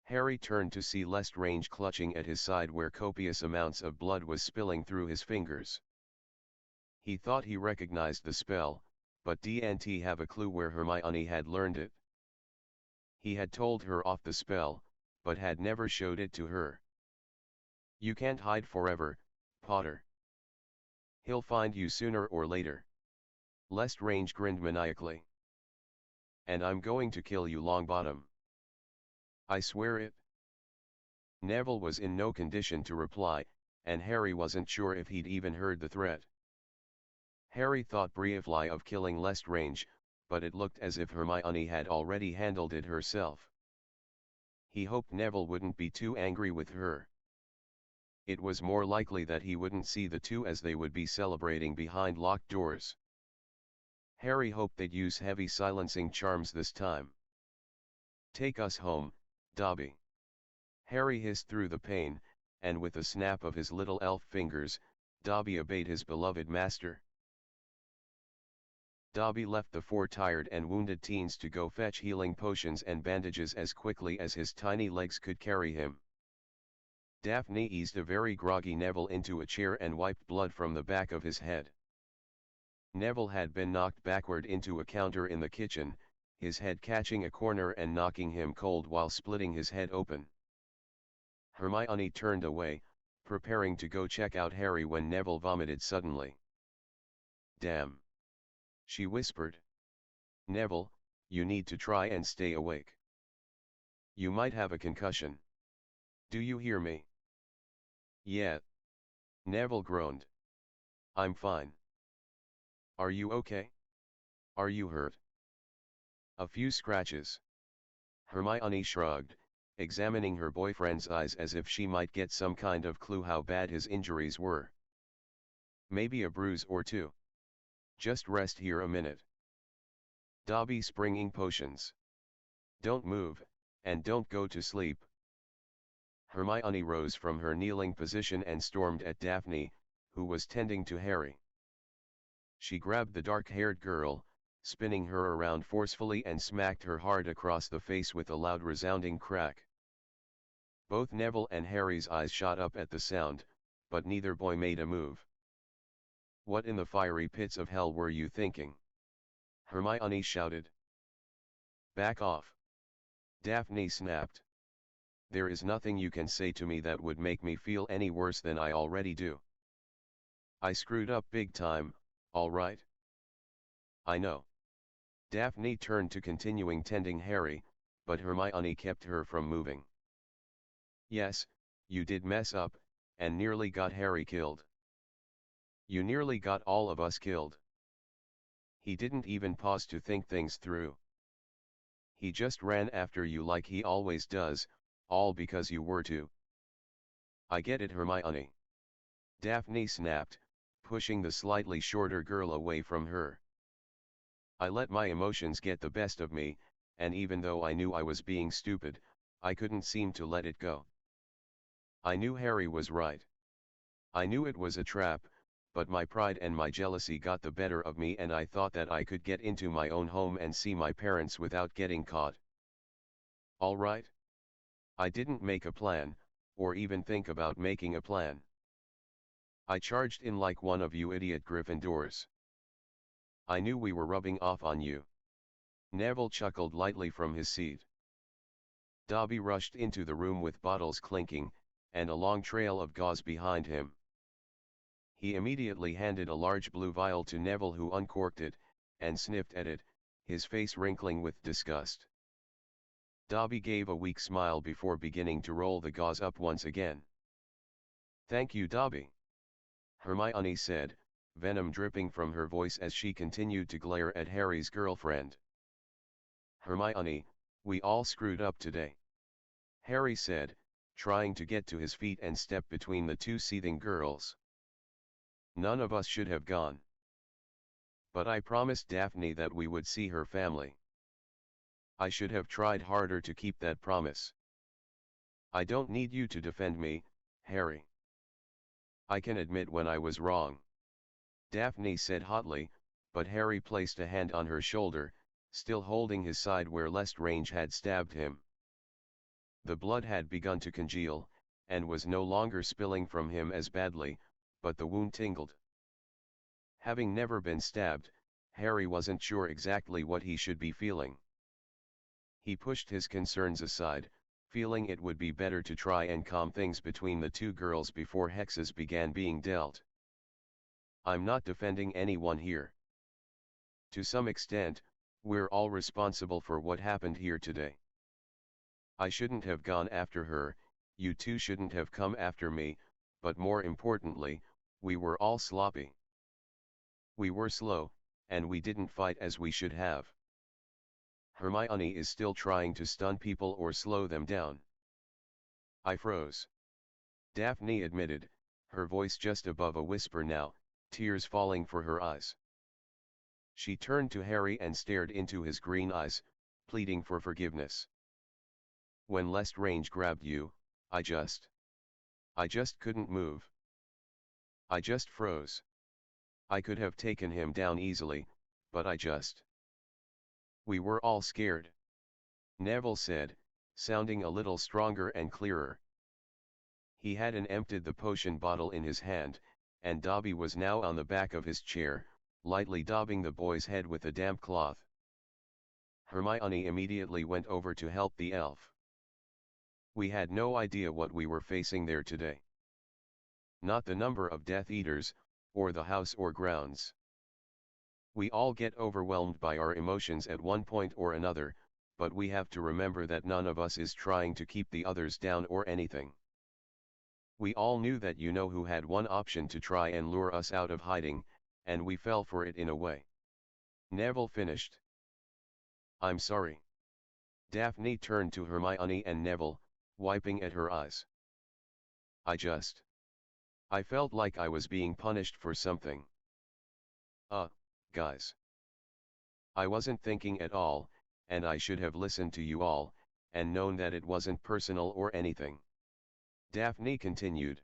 Harry turned to see Lestrange clutching at his side where copious amounts of blood was spilling through his fingers. He thought he recognized the spell, but didn't have a clue where Hermione had learned it. He had told her off the spell, but had never showed it to her. "You can't hide forever, Potter. He'll find you sooner or later." Lestrange grinned maniacally. "And I'm going to kill you, Longbottom. I swear it." Neville was in no condition to reply, and Harry wasn't sure if he'd even heard the threat. Harry thought briefly of killing Lestrange, but it looked as if Hermione had already handled it herself. He hoped Neville wouldn't be too angry with her. It was more likely that he wouldn't see the two as they would be celebrating behind locked doors. Harry hoped they'd use heavy silencing charms this time. "Take us home, Dobby." Harry hissed through the pain, and with a snap of his little elf fingers, Dobby obeyed his beloved master. Dobby left the four tired and wounded teens to go fetch healing potions and bandages as quickly as his tiny legs could carry him. Daphne eased a very groggy Neville into a chair and wiped blood from the back of his head. Neville had been knocked backward into a counter in the kitchen, his head catching a corner and knocking him cold while splitting his head open. Hermione turned away, preparing to go check out Harry when Neville vomited suddenly. "Damn," she whispered. "Neville, you need to try and stay awake. You might have a concussion. Do you hear me?" "Yeah." Neville groaned. "I'm fine." "Are you okay? Are you hurt?" "A few scratches." Hermione shrugged, examining her boyfriend's eyes as if she might get some kind of clue how bad his injuries were. "Maybe a bruise or two. Just rest here a minute." Dobby springing potions. "Don't move, and don't go to sleep." Hermione rose from her kneeling position and stormed at Daphne, who was tending to Harry. She grabbed the dark-haired girl, spinning her around forcefully and smacked her hard across the face with a loud resounding crack. Both Neville and Harry's eyes shot up at the sound, but neither boy made a move. "What in the fiery pits of hell were you thinking?" Hermione shouted. "Back off!" Daphne snapped. "There is nothing you can say to me that would make me feel any worse than I already do. I screwed up big time, all right?" "I know." Daphne turned to continuing tending Harry, but Hermione kept her from moving. "Yes, you did mess up, and nearly got Harry killed. You nearly got all of us killed. He didn't even pause to think things through. He just ran after you like he always does, all because you were to." "I get it, Hermione." Daphne snapped, pushing the slightly shorter girl away from her. "I let my emotions get the best of me, and even though I knew I was being stupid, I couldn't seem to let it go. I knew Harry was right. I knew it was a trap, but my pride and my jealousy got the better of me and I thought that I could get into my own home and see my parents without getting caught. All right? I didn't make a plan, or even think about making a plan. I charged in like one of you idiot Gryffindors. I knew we were rubbing off on you." Neville chuckled lightly from his seat. Dobby rushed into the room with bottles clinking, and a long trail of gauze behind him. He immediately handed a large blue vial to Neville, who uncorked it, and sniffed at it, his face wrinkling with disgust. Dobby gave a weak smile before beginning to roll the gauze up once again. "Thank you, Dobby," Hermione said, venom dripping from her voice as she continued to glare at Harry's girlfriend. "Hermione, we all screwed up today," Harry said, trying to get to his feet and step between the two seething girls. "None of us should have gone. But I promised Daphne that we would see her family. I should have tried harder to keep that promise. I don't need you to defend me, Harry. I can admit when I was wrong," Daphne said hotly, but Harry placed a hand on her shoulder, still holding his side where Lestrange had stabbed him. The blood had begun to congeal, and was no longer spilling from him as badly, but the wound tingled. Having never been stabbed, Harry wasn't sure exactly what he should be feeling. He pushed his concerns aside, feeling it would be better to try and calm things between the two girls before hexes began being dealt. "I'm not defending anyone here. To some extent, we're all responsible for what happened here today. I shouldn't have gone after her, you two shouldn't have come after me, but more importantly, we were all sloppy. We were slow, and we didn't fight as we should have. Hermione is still trying to stun people or slow them down." "I froze," Daphne admitted, her voice just above a whisper now, tears falling for her eyes. She turned to Harry and stared into his green eyes, pleading for forgiveness. "When Lestrange grabbed you, I just couldn't move. I just froze. I could have taken him down easily, but We were all scared," Neville said, sounding a little stronger and clearer. He hadn't emptied the potion bottle in his hand, and Dobby was now on the back of his chair, lightly daubing the boy's head with a damp cloth. Hermione immediately went over to help the elf. We had no idea what we were facing there today. Not the number of Death Eaters, or the house or grounds. We all get overwhelmed by our emotions at one point or another, but we have to remember that none of us is trying to keep the others down or anything. We all knew that you-know-who had one option to try and lure us out of hiding, and we fell for it in a way. Neville finished. I'm sorry. Daphne turned to Hermione and Neville, wiping at her eyes. I felt like I was being punished for something. Guys. I wasn't thinking at all, and I should have listened to you all, and known that it wasn't personal or anything. Daphne continued.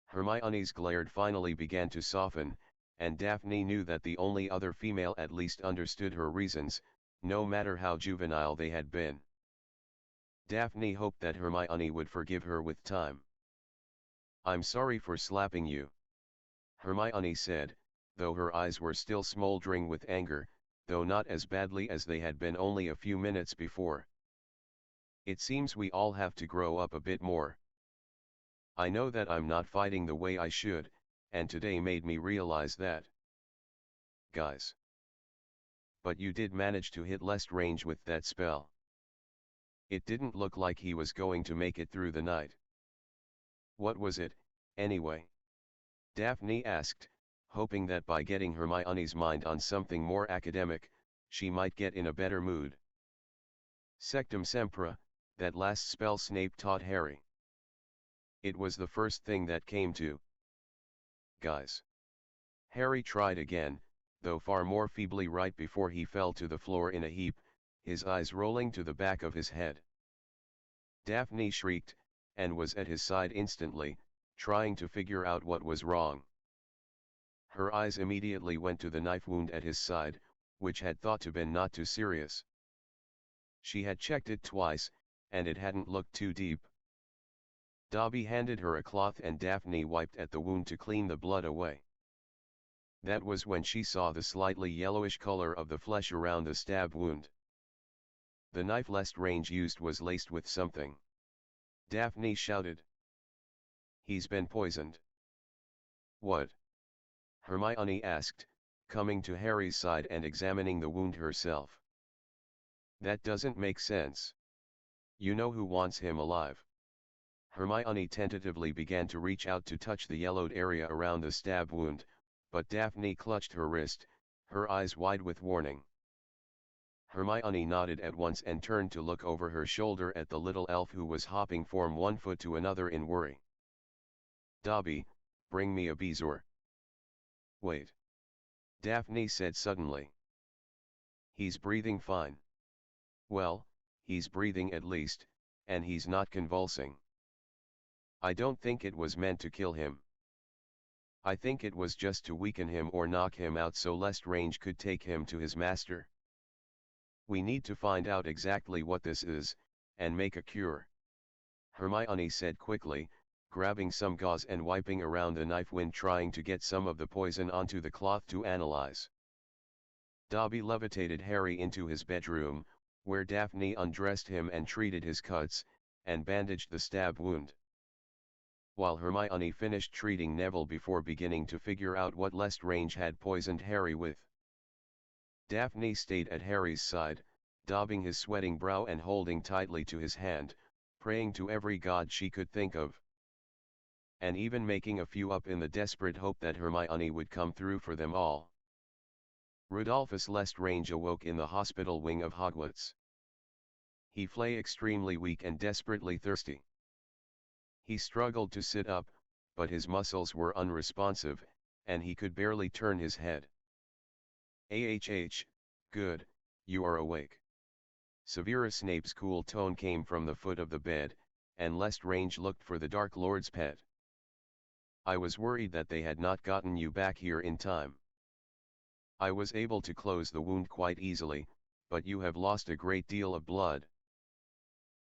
Hermione's glare finally began to soften, and Daphne knew that the only other female at least understood her reasons, no matter how juvenile they had been. Daphne hoped that Hermione would forgive her with time. I'm sorry for slapping you, Hermione said, though her eyes were still smoldering with anger, though not as badly as they had been only a few minutes before. It seems we all have to grow up a bit more. I know that I'm not fighting the way I should, and today made me realize that. Guys. But you did manage to hit Lestrange with that spell. It didn't look like he was going to make it through the night. What was it, anyway? Daphne asked, hoping that by getting Hermione's mind on something more academic, she might get in a better mood. Sectum Sempra, that last spell Snape taught Harry. It was the first thing that came to. Guys. Harry tried again, though far more feebly right before he fell to the floor in a heap, his eyes rolling to the back of his head. Daphne shrieked, and was at his side instantly, trying to figure out what was wrong. Her eyes immediately went to the knife wound at his side, which had thought to been not too serious. She had checked it twice, and it hadn't looked too deep. Dobby handed her a cloth and Daphne wiped at the wound to clean the blood away. That was when she saw the slightly yellowish color of the flesh around the stab wound. The knife Lestrange used was laced with something. Daphne shouted. He's been poisoned. What? Hermione asked, coming to Harry's side and examining the wound herself. That doesn't make sense. You know who wants him alive. Hermione tentatively began to reach out to touch the yellowed area around the stab wound, but Daphne clutched her wrist, her eyes wide with warning. Hermione nodded at once and turned to look over her shoulder at the little elf who was hopping from one foot to another in worry. Dobby, bring me a bezoar. Wait. Daphne said suddenly. He's breathing fine. Well, he's breathing at least, and he's not convulsing. I don't think it was meant to kill him. I think it was just to weaken him or knock him out so Lestrange could take him to his master. We need to find out exactly what this is, and make a cure. Hermione said quickly, grabbing some gauze and wiping around the knife wound trying to get some of the poison onto the cloth to analyze. Dobby levitated Harry into his bedroom, where Daphne undressed him and treated his cuts, and bandaged the stab wound. While Hermione finished treating Neville before beginning to figure out what Lestrange had poisoned Harry with. Daphne stayed at Harry's side, daubing his sweating brow and holding tightly to his hand, praying to every god she could think of. And even making a few up in the desperate hope that Hermione would come through for them all. Rudolphus Lestrange awoke in the hospital wing of Hogwarts. He lay extremely weak and desperately thirsty. He struggled to sit up, but his muscles were unresponsive, and he could barely turn his head. Good, you are awake. Severus Snape's cool tone came from the foot of the bed, and Lestrange looked for the Dark Lord's pet. I was worried that they had not gotten you back here in time. I was able to close the wound quite easily, but you have lost a great deal of blood.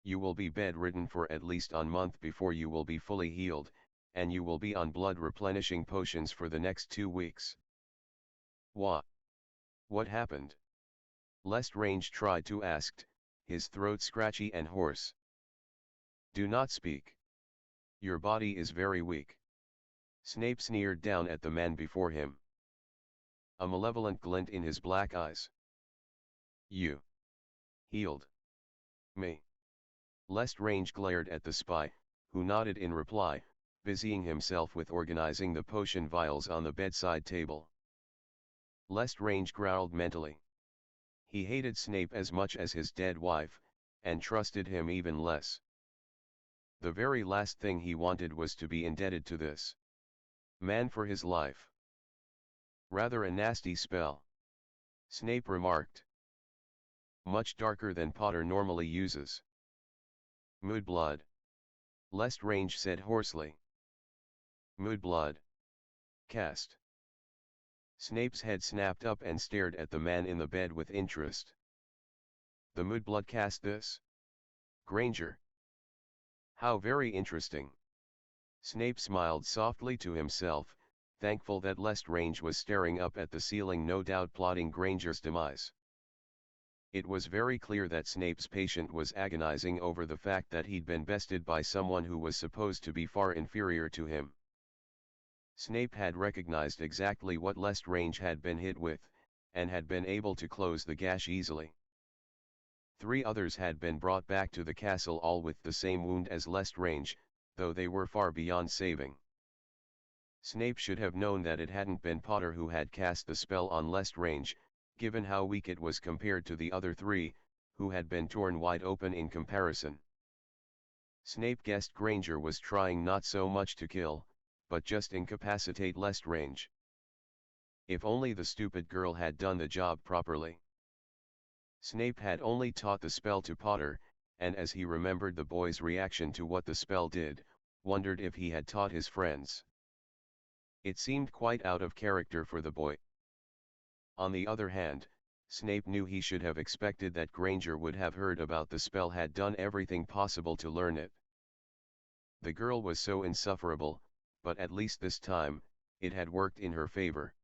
You will be bedridden for at least a month before you will be fully healed, and you will be on blood replenishing potions for the next 2 weeks. What? What happened? Lestrange tried to ask, his throat scratchy and hoarse. Do not speak. Your body is very weak. Snape sneered down at the man before him, a malevolent glint in his black eyes. You healed me. Lestrange glared at the spy, who nodded in reply, busying himself with organizing the potion vials on the bedside table. Lestrange growled mentally. He hated Snape as much as his dead wife, and trusted him even less. The very last thing he wanted was to be indebted to this man for his life. Rather a nasty spell, Snape remarked. Much darker than Potter normally uses. Mood blood, Lestrange said hoarsely. Mood blood. Cast. Snape's head snapped up and stared at the man in the bed with interest. The mood blood cast this? Granger. How very interesting. Snape smiled softly to himself, thankful that Lestrange was staring up at the ceiling, no doubt plotting Granger's demise. It was very clear that Snape's patient was agonizing over the fact that he'd been bested by someone who was supposed to be far inferior to him. Snape had recognized exactly what Lestrange had been hit with, and had been able to close the gash easily. 3 others had been brought back to the castle, all with the same wound as Lestrange, though they were far beyond saving. Snape should have known that it hadn't been Potter who had cast the spell on Lestrange, given how weak it was compared to the other 3, who had been torn wide open in comparison. Snape guessed Granger was trying not so much to kill, but just incapacitate Lestrange. If only the stupid girl had done the job properly. Snape had only taught the spell to Potter, and as he remembered the boy's reaction to what the spell did, wondered if he had taught his friends. It seemed quite out of character for the boy. On the other hand, Snape knew he should have expected that Granger would have heard about the spell, had done everything possible to learn it. The girl was so insufferable, but at least this time, it had worked in her favor.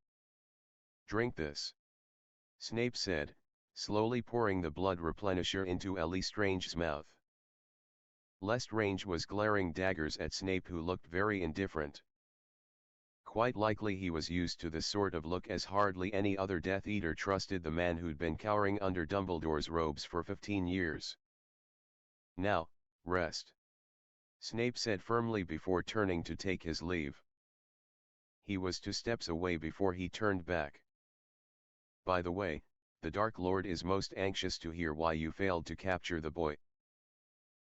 Drink this, Snape said, slowly pouring the blood replenisher into Lestrange's mouth. Lestrange was glaring daggers at Snape, who looked very indifferent. Quite likely he was used to this sort of look, as hardly any other Death Eater trusted the man who'd been cowering under Dumbledore's robes for 15 years. Now, rest, Snape said firmly before turning to take his leave. He was 2 steps away before he turned back. By the way, the Dark Lord is most anxious to hear why you failed to capture the boy.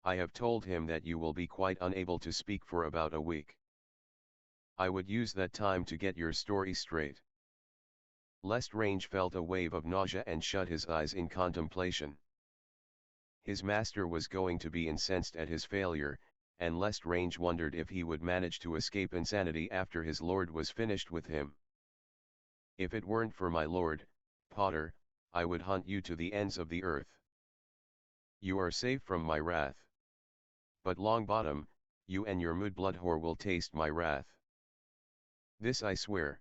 I have told him that you will be quite unable to speak for about a week. I would use that time to get your story straight. Lestrange felt a wave of nausea and shut his eyes in contemplation. His master was going to be incensed at his failure, and Lestrange wondered if he would manage to escape insanity after his lord was finished with him. If it weren't for my lord, Potter, I would hunt you to the ends of the earth. You are safe from my wrath. But Longbottom, you and your mood-blood whore will taste my wrath. This I swear.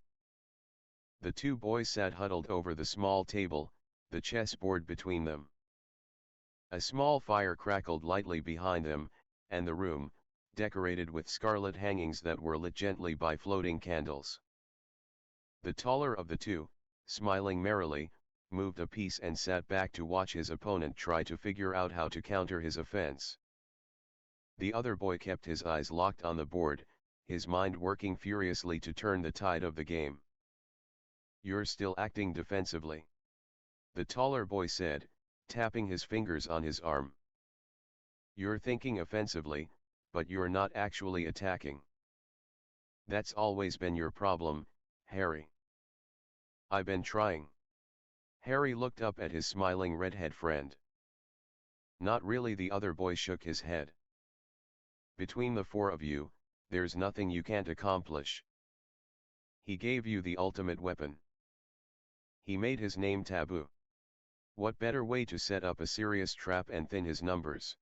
The 2 boys sat huddled over the small table, the chessboard between them. A small fire crackled lightly behind them, and the room, decorated with scarlet hangings that were lit gently by floating candles. The taller of the 2, smiling merrily, moved a piece and sat back to watch his opponent try to figure out how to counter his offense. The other boy kept his eyes locked on the board, his mind working furiously to turn the tide of the game. You're still acting defensively, the taller boy said, tapping his fingers on his arm. You're thinking offensively, but you're not actually attacking. That's always been your problem, Harry. I've been trying. Harry looked up at his smiling redhead friend. Not really, the other boy shook his head. Between the 4 of you, there's nothing you can't accomplish. He gave you the ultimate weapon. He made his name taboo. What better way to set up a serious trap and thin his numbers?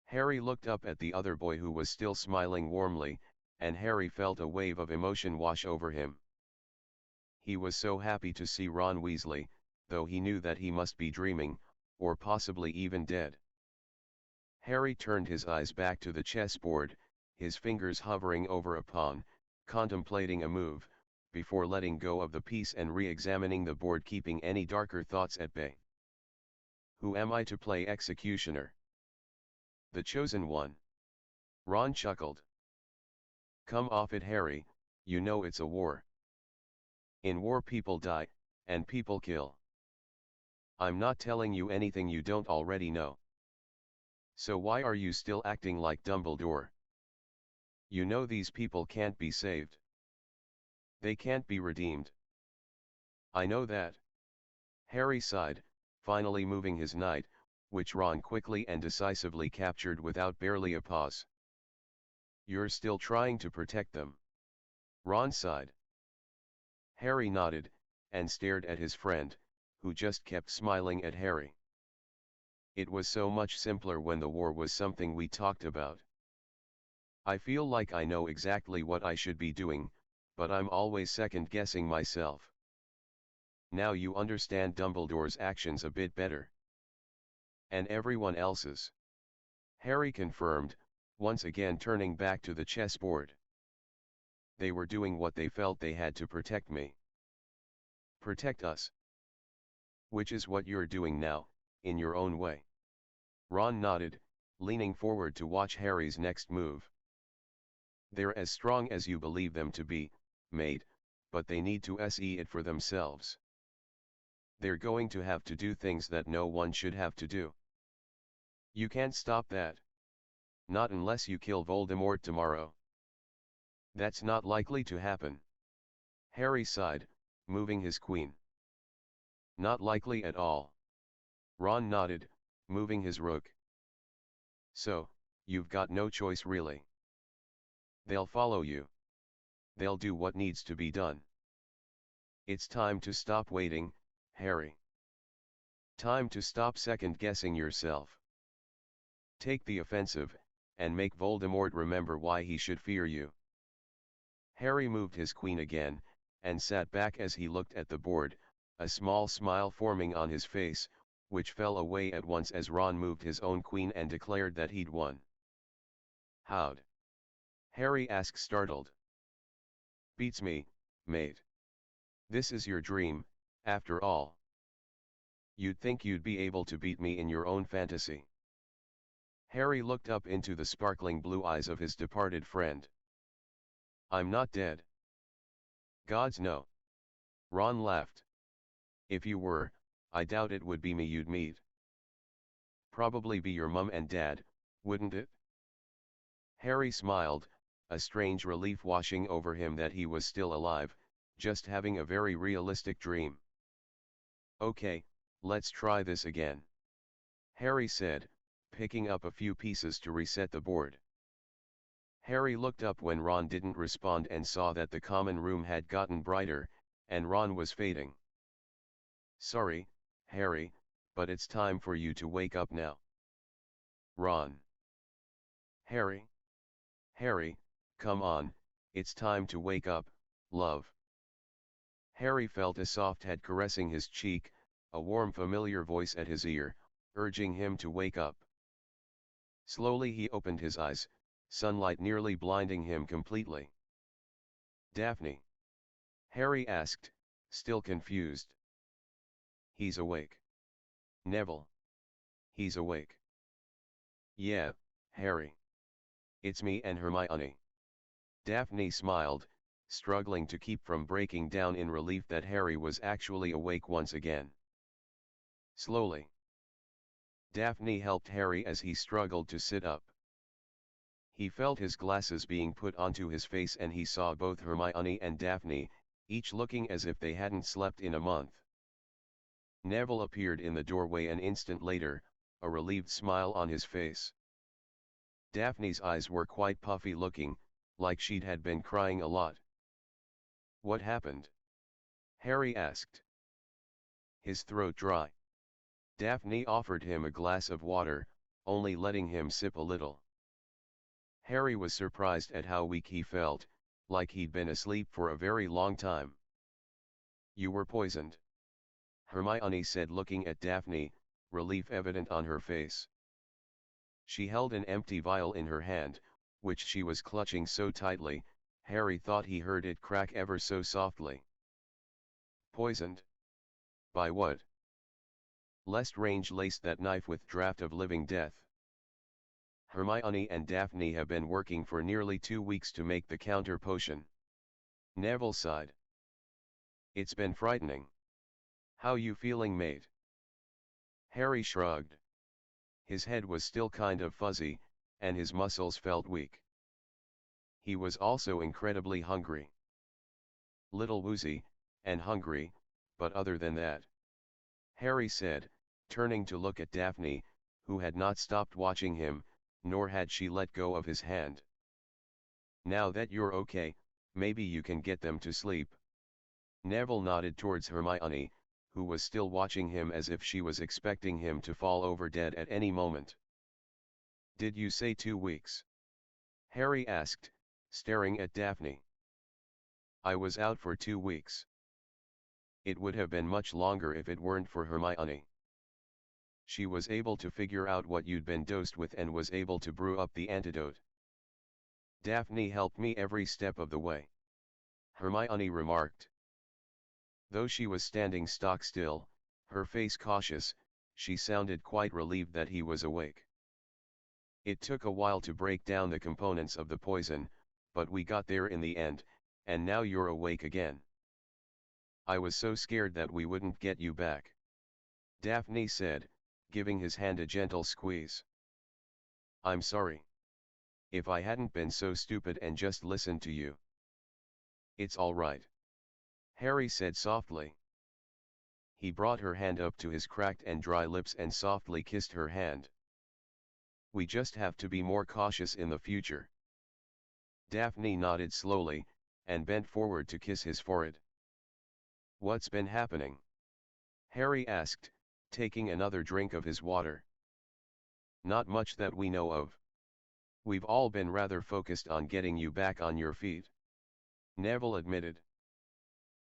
Harry looked up at the other boy who was still smiling warmly, and Harry felt a wave of emotion wash over him. He was so happy to see Ron Weasley, though he knew that he must be dreaming, or possibly even dead. Harry turned his eyes back to the chessboard, his fingers hovering over a pawn, contemplating a move, before letting go of the piece and re-examining the board, keeping any darker thoughts at bay. Who am I to play executioner? The chosen one. Ron chuckled. Come off it, Harry, you know it's a war. In war people die, and people kill. I'm not telling you anything you don't already know. So why are you still acting like Dumbledore? You know these people can't be saved. They can't be redeemed. I know that. Harry sighed, finally moving his knight, which Ron quickly and decisively captured without barely a pause. You're still trying to protect them. Ron sighed. Harry nodded, and stared at his friend, who just kept smiling at Harry. It was so much simpler when the war was something we talked about. I feel like I know exactly what I should be doing, but I'm always second-guessing myself. Now you understand Dumbledore's actions a bit better. And everyone else's. Harry confirmed, once again turning back to the chessboard. They were doing what they felt they had to protect me. Protect us. Which is what you're doing now, in your own way. Ron nodded, leaning forward to watch Harry's next move. They're as strong as you believe them to be, mate, but they need to see it for themselves. They're going to have to do things that no one should have to do. You can't stop that. Not unless you kill Voldemort tomorrow. That's not likely to happen. Harry sighed, moving his queen. Not likely at all. Ron nodded, moving his rook. So, you've got no choice really. They'll follow you. They'll do what needs to be done. It's time to stop waiting, Harry. Time to stop second-guessing yourself. Take the offensive, and make Voldemort remember why he should fear you. Harry moved his queen again, and sat back as he looked at the board, a small smile forming on his face, which fell away at once as Ron moved his own queen and declared that he'd won. How'd? Harry asked, startled. Beats me, mate. This is your dream, after all. You'd think you'd be able to beat me in your own fantasy. Harry looked up into the sparkling blue eyes of his departed friend. I'm not dead. Gods no. Ron laughed. If you were, I doubt it would be me you'd meet. Probably be your mum and dad, wouldn't it? Harry smiled, a strange relief washing over him that he was still alive, just having a very realistic dream. Okay, let's try this again. Harry said, picking up a few pieces to reset the board. Harry looked up when Ron didn't respond and saw that the common room had gotten brighter, and Ron was fading. Sorry, Harry, but it's time for you to wake up now. Ron. Harry. Harry, come on, it's time to wake up, love. Harry felt a soft head caressing his cheek, a warm familiar voice at his ear, urging him to wake up. Slowly he opened his eyes, sunlight nearly blinding him completely. Daphne? Harry asked, still confused. He's awake. Neville. He's awake. Yeah, Harry. It's me and Hermione. Daphne smiled, struggling to keep from breaking down in relief that Harry was actually awake once again. Slowly. Daphne helped Harry as he struggled to sit up. He felt his glasses being put onto his face and he saw both Hermione and Daphne, each looking as if they hadn't slept in a month. Neville appeared in the doorway an instant later, a relieved smile on his face. Daphne's eyes were quite puffy looking, like she'd had been crying a lot. What happened? Harry asked. His throat dry. Daphne offered him a glass of water, only letting him sip a little. Harry was surprised at how weak he felt, like he'd been asleep for a very long time. "You were poisoned," Hermione said, looking at Daphne, relief evident on her face. She held an empty vial in her hand, which she was clutching so tightly, Harry thought he heard it crack ever so softly. "Poisoned? By what?" "Lestrange laced that knife with draught of living death. Hermione and Daphne have been working for nearly 2 weeks to make the counter potion." Neville sighed. "It's been frightening. How you feeling, mate?" Harry shrugged. His head was still kind of fuzzy, and his muscles felt weak. He was also incredibly hungry. "Little woozy, and hungry, but other than that," Harry said, turning to look at Daphne, who had not stopped watching him, nor had she let go of his hand. "Now that you're okay, maybe you can get them to sleep." Neville nodded towards Hermione, who was still watching him as if she was expecting him to fall over dead at any moment. "Did you say 2 weeks?" Harry asked, staring at Daphne. "I was out for 2 weeks. It would have been much longer if it weren't for Hermione. She was able to figure out what you'd been dosed with and was able to brew up the antidote." "Daphne helped me every step of the way," Hermione remarked. Though she was standing stock still, her face cautious, she sounded quite relieved that he was awake. "It took a while to break down the components of the poison, but we got there in the end, and now you're awake again. I was so scared that we wouldn't get you back," Daphne said, giving his hand a gentle squeeze. "I'm sorry. If I hadn't been so stupid and just listened to you." "It's all right," Harry said softly. He brought her hand up to his cracked and dry lips and softly kissed her hand. "We just have to be more cautious in the future." Daphne nodded slowly, and bent forward to kiss his forehead. "What's been happening?" Harry asked, taking another drink of his water. "Not much that we know of. We've all been rather focused on getting you back on your feet," Neville admitted.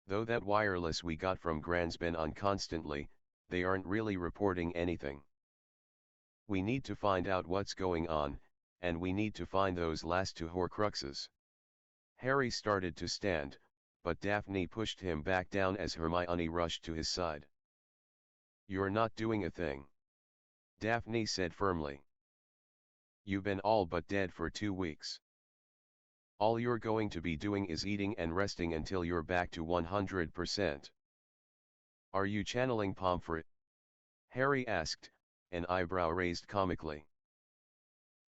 "Though that wireless we got from Gran's been on constantly, they aren't really reporting anything. We need to find out what's going on, and we need to find those last 2 Horcruxes." Harry started to stand, but Daphne pushed him back down as Hermione rushed to his side. "You're not doing a thing," Daphne said firmly. "You've been all but dead for 2 weeks. All you're going to be doing is eating and resting until you're back to 100%. Are you channeling Pomfret?" Harry asked, an eyebrow raised comically.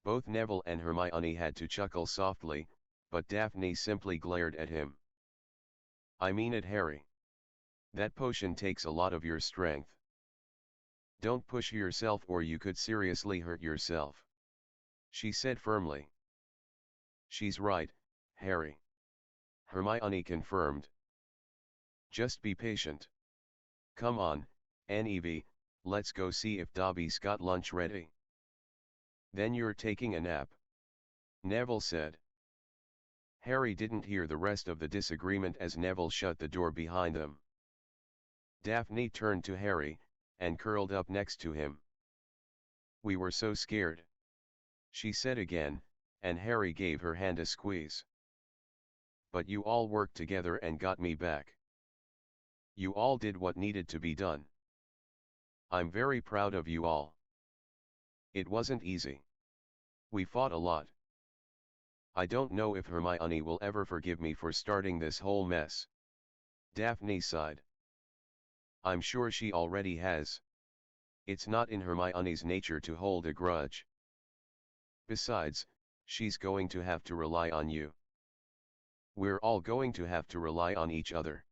Both Neville and Hermione had to chuckle softly, but Daphne simply glared at him. "I mean it, Harry. That potion takes a lot of your strength. Don't push yourself or you could seriously hurt yourself," she said firmly. "She's right, Harry," Hermione confirmed. "Just be patient. Come on, Nev, let's go see if Dobby's got lunch ready." "Then you're taking a nap?" Neville said. Harry didn't hear the rest of the disagreement as Neville shut the door behind them. Daphne turned to Harry, and curled up next to him. "We were so scared," she said again, and Harry gave her hand a squeeze. "But you all worked together and got me back. You all did what needed to be done. I'm very proud of you all. It wasn't easy. We fought a lot. I don't know if Hermione will ever forgive me for starting this whole mess." Daphne sighed. "I'm sure she already has. It's not in Hermione's nature to hold a grudge. Besides, she's going to have to rely on you. We're all going to have to rely on each other.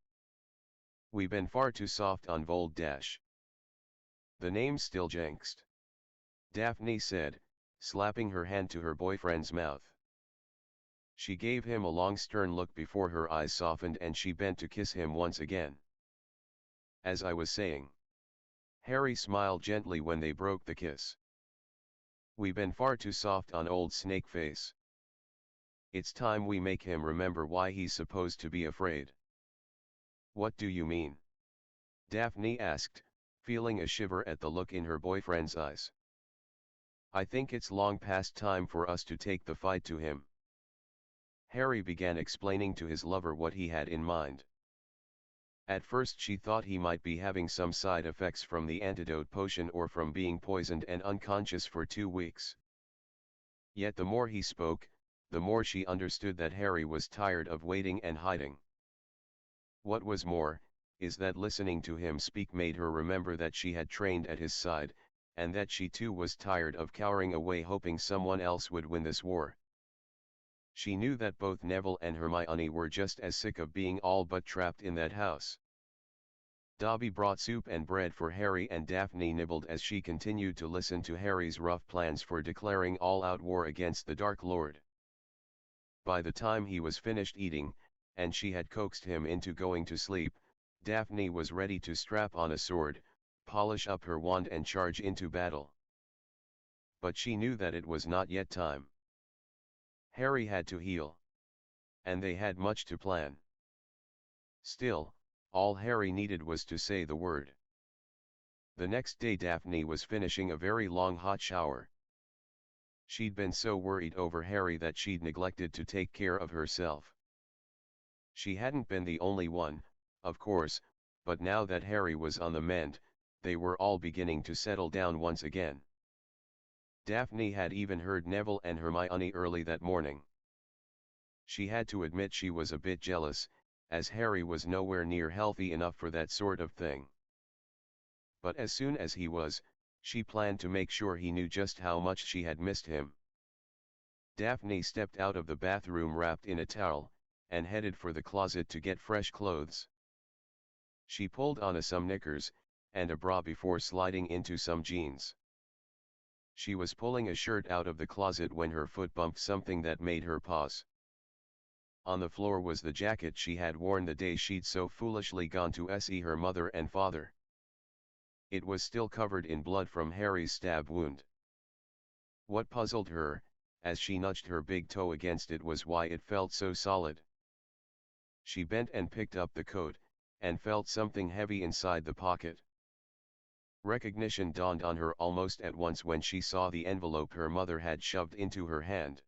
We've been far too soft on Vold Dash." "The name's still jinxed," Daphne said, slapping her hand to her boyfriend's mouth. She gave him a long stern look before her eyes softened and she bent to kiss him once again. "As I was saying." Harry smiled gently when they broke the kiss. We've been far too soft on old Snakeface. It's time we make him remember why he's supposed to be afraid. What do you mean? Daphne asked, feeling a shiver at the look in her boyfriend's eyes. I think it's long past time for us to take the fight to him. Harry began explaining to his lover what he had in mind. At first she thought he might be having some side effects from the antidote potion or from being poisoned and unconscious for 2 weeks. Yet the more he spoke, the more she understood that Harry was tired of waiting and hiding. What was more, is that listening to him speak made her remember that she had trained at his side, and that she too was tired of cowering away hoping someone else would win this war. She knew that both Neville and Hermione were just as sick of being all but trapped in that house. Dobby brought soup and bread for Harry, and Daphne nibbled as she continued to listen to Harry's rough plans for declaring all-out war against the Dark Lord. By the time he was finished eating, and she had coaxed him into going to sleep, Daphne was ready to strap on a sword, polish up her wand and charge into battle. But she knew that it was not yet time. Harry had to heal. And they had much to plan. Still, all Harry needed was to say the word. The next day Daphne was finishing a very long hot shower. She'd been so worried over Harry that she'd neglected to take care of herself. She hadn't been the only one, of course, but now that Harry was on the mend, they were all beginning to settle down once again. Daphne had even heard Neville and Hermione early that morning. She had to admit she was a bit jealous, as Harry was nowhere near healthy enough for that sort of thing. But as soon as he was, she planned to make sure he knew just how much she had missed him. Daphne stepped out of the bathroom wrapped in a towel, and headed for the closet to get fresh clothes. She pulled on some knickers, and a bra before sliding into some jeans. She was pulling a shirt out of the closet when her foot bumped something that made her pause. On the floor was the jacket she had worn the day she'd so foolishly gone to see her mother and father. It was still covered in blood from Harry's stab wound. What puzzled her, as she nudged her big toe against it, was why it felt so solid. She bent and picked up the coat, and felt something heavy inside the pocket. Recognition dawned on her almost at once when she saw the envelope her mother had shoved into her hand.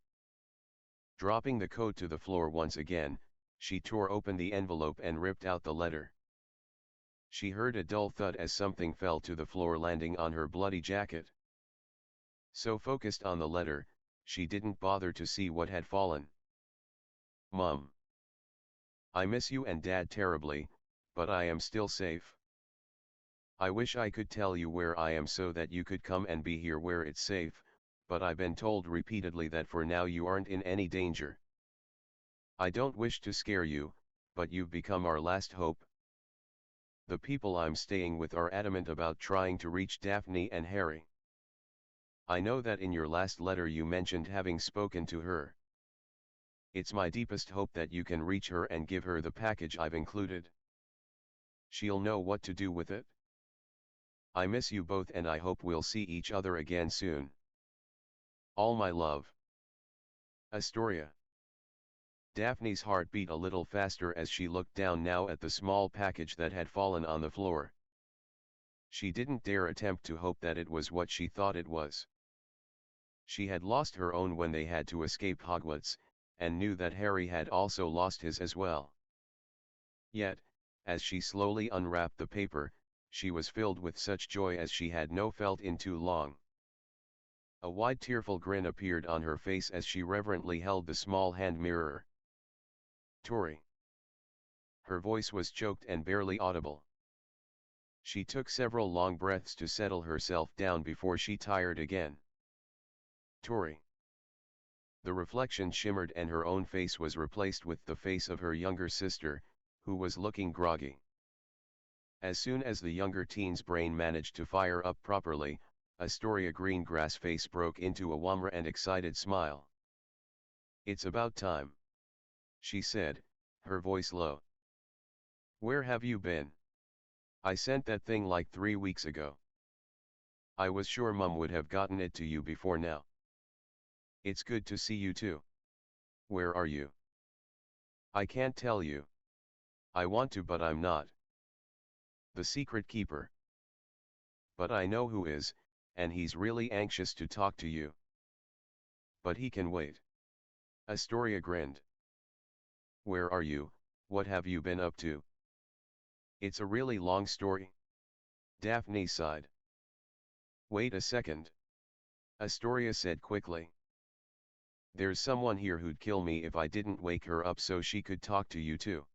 Dropping the coat to the floor once again, she tore open the envelope and ripped out the letter. She heard a dull thud as something fell to the floor, landing on her bloody jacket. So focused on the letter, she didn't bother to see what had fallen. Mom. I miss you and Dad terribly, but I am still safe. I wish I could tell you where I am so that you could come and be here where it's safe, but I've been told repeatedly that for now you aren't in any danger. I don't wish to scare you, but you've become our last hope. The people I'm staying with are adamant about trying to reach Daphne and Harry. I know that in your last letter you mentioned having spoken to her. It's my deepest hope that you can reach her and give her the package I've included. She'll know what to do with it. I miss you both and I hope we'll see each other again soon. All my love. Astoria. Daphne's heart beat a little faster as she looked down now at the small package that had fallen on the floor. She didn't dare attempt to hope that it was what she thought it was. She had lost her own when they had to escape Hogwarts, and knew that Harry had also lost his as well. Yet, as she slowly unwrapped the paper, she was filled with such joy as she had no felt in too long. A wide tearful grin appeared on her face as she reverently held the small hand mirror. Tori. Her voice was choked and barely audible. She took several long breaths to settle herself down before she tired again. Tori. The reflection shimmered and her own face was replaced with the face of her younger sister, who was looking groggy. As soon as the younger teen's brain managed to fire up properly, Astoria Greengrass face broke into a warm and excited smile. It's about time, she said, her voice low. Where have you been? I sent that thing like 3 weeks ago. I was sure Mum would have gotten it to you before now. It's good to see you too. Where are you? I can't tell you. I want to but I'm not. The secret keeper. But I know who is, and he's really anxious to talk to you. But he can wait. Astoria grinned. Where are you? What have you been up to? It's a really long story. Daphne sighed. Wait a second. Astoria said quickly. There's someone here who'd kill me if I didn't wake her up so she could talk to you too.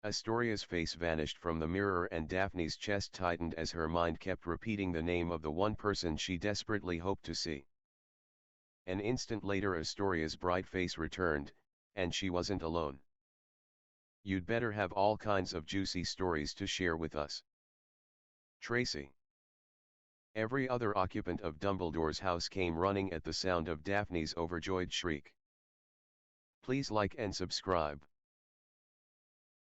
Astoria's face vanished from the mirror and Daphne's chest tightened as her mind kept repeating the name of the one person she desperately hoped to see. An instant later Astoria's bright face returned, and she wasn't alone. You'd better have all kinds of juicy stories to share with us. Tracy. Every other occupant of Dumbledore's house came running at the sound of Daphne's overjoyed shriek. Please like and subscribe.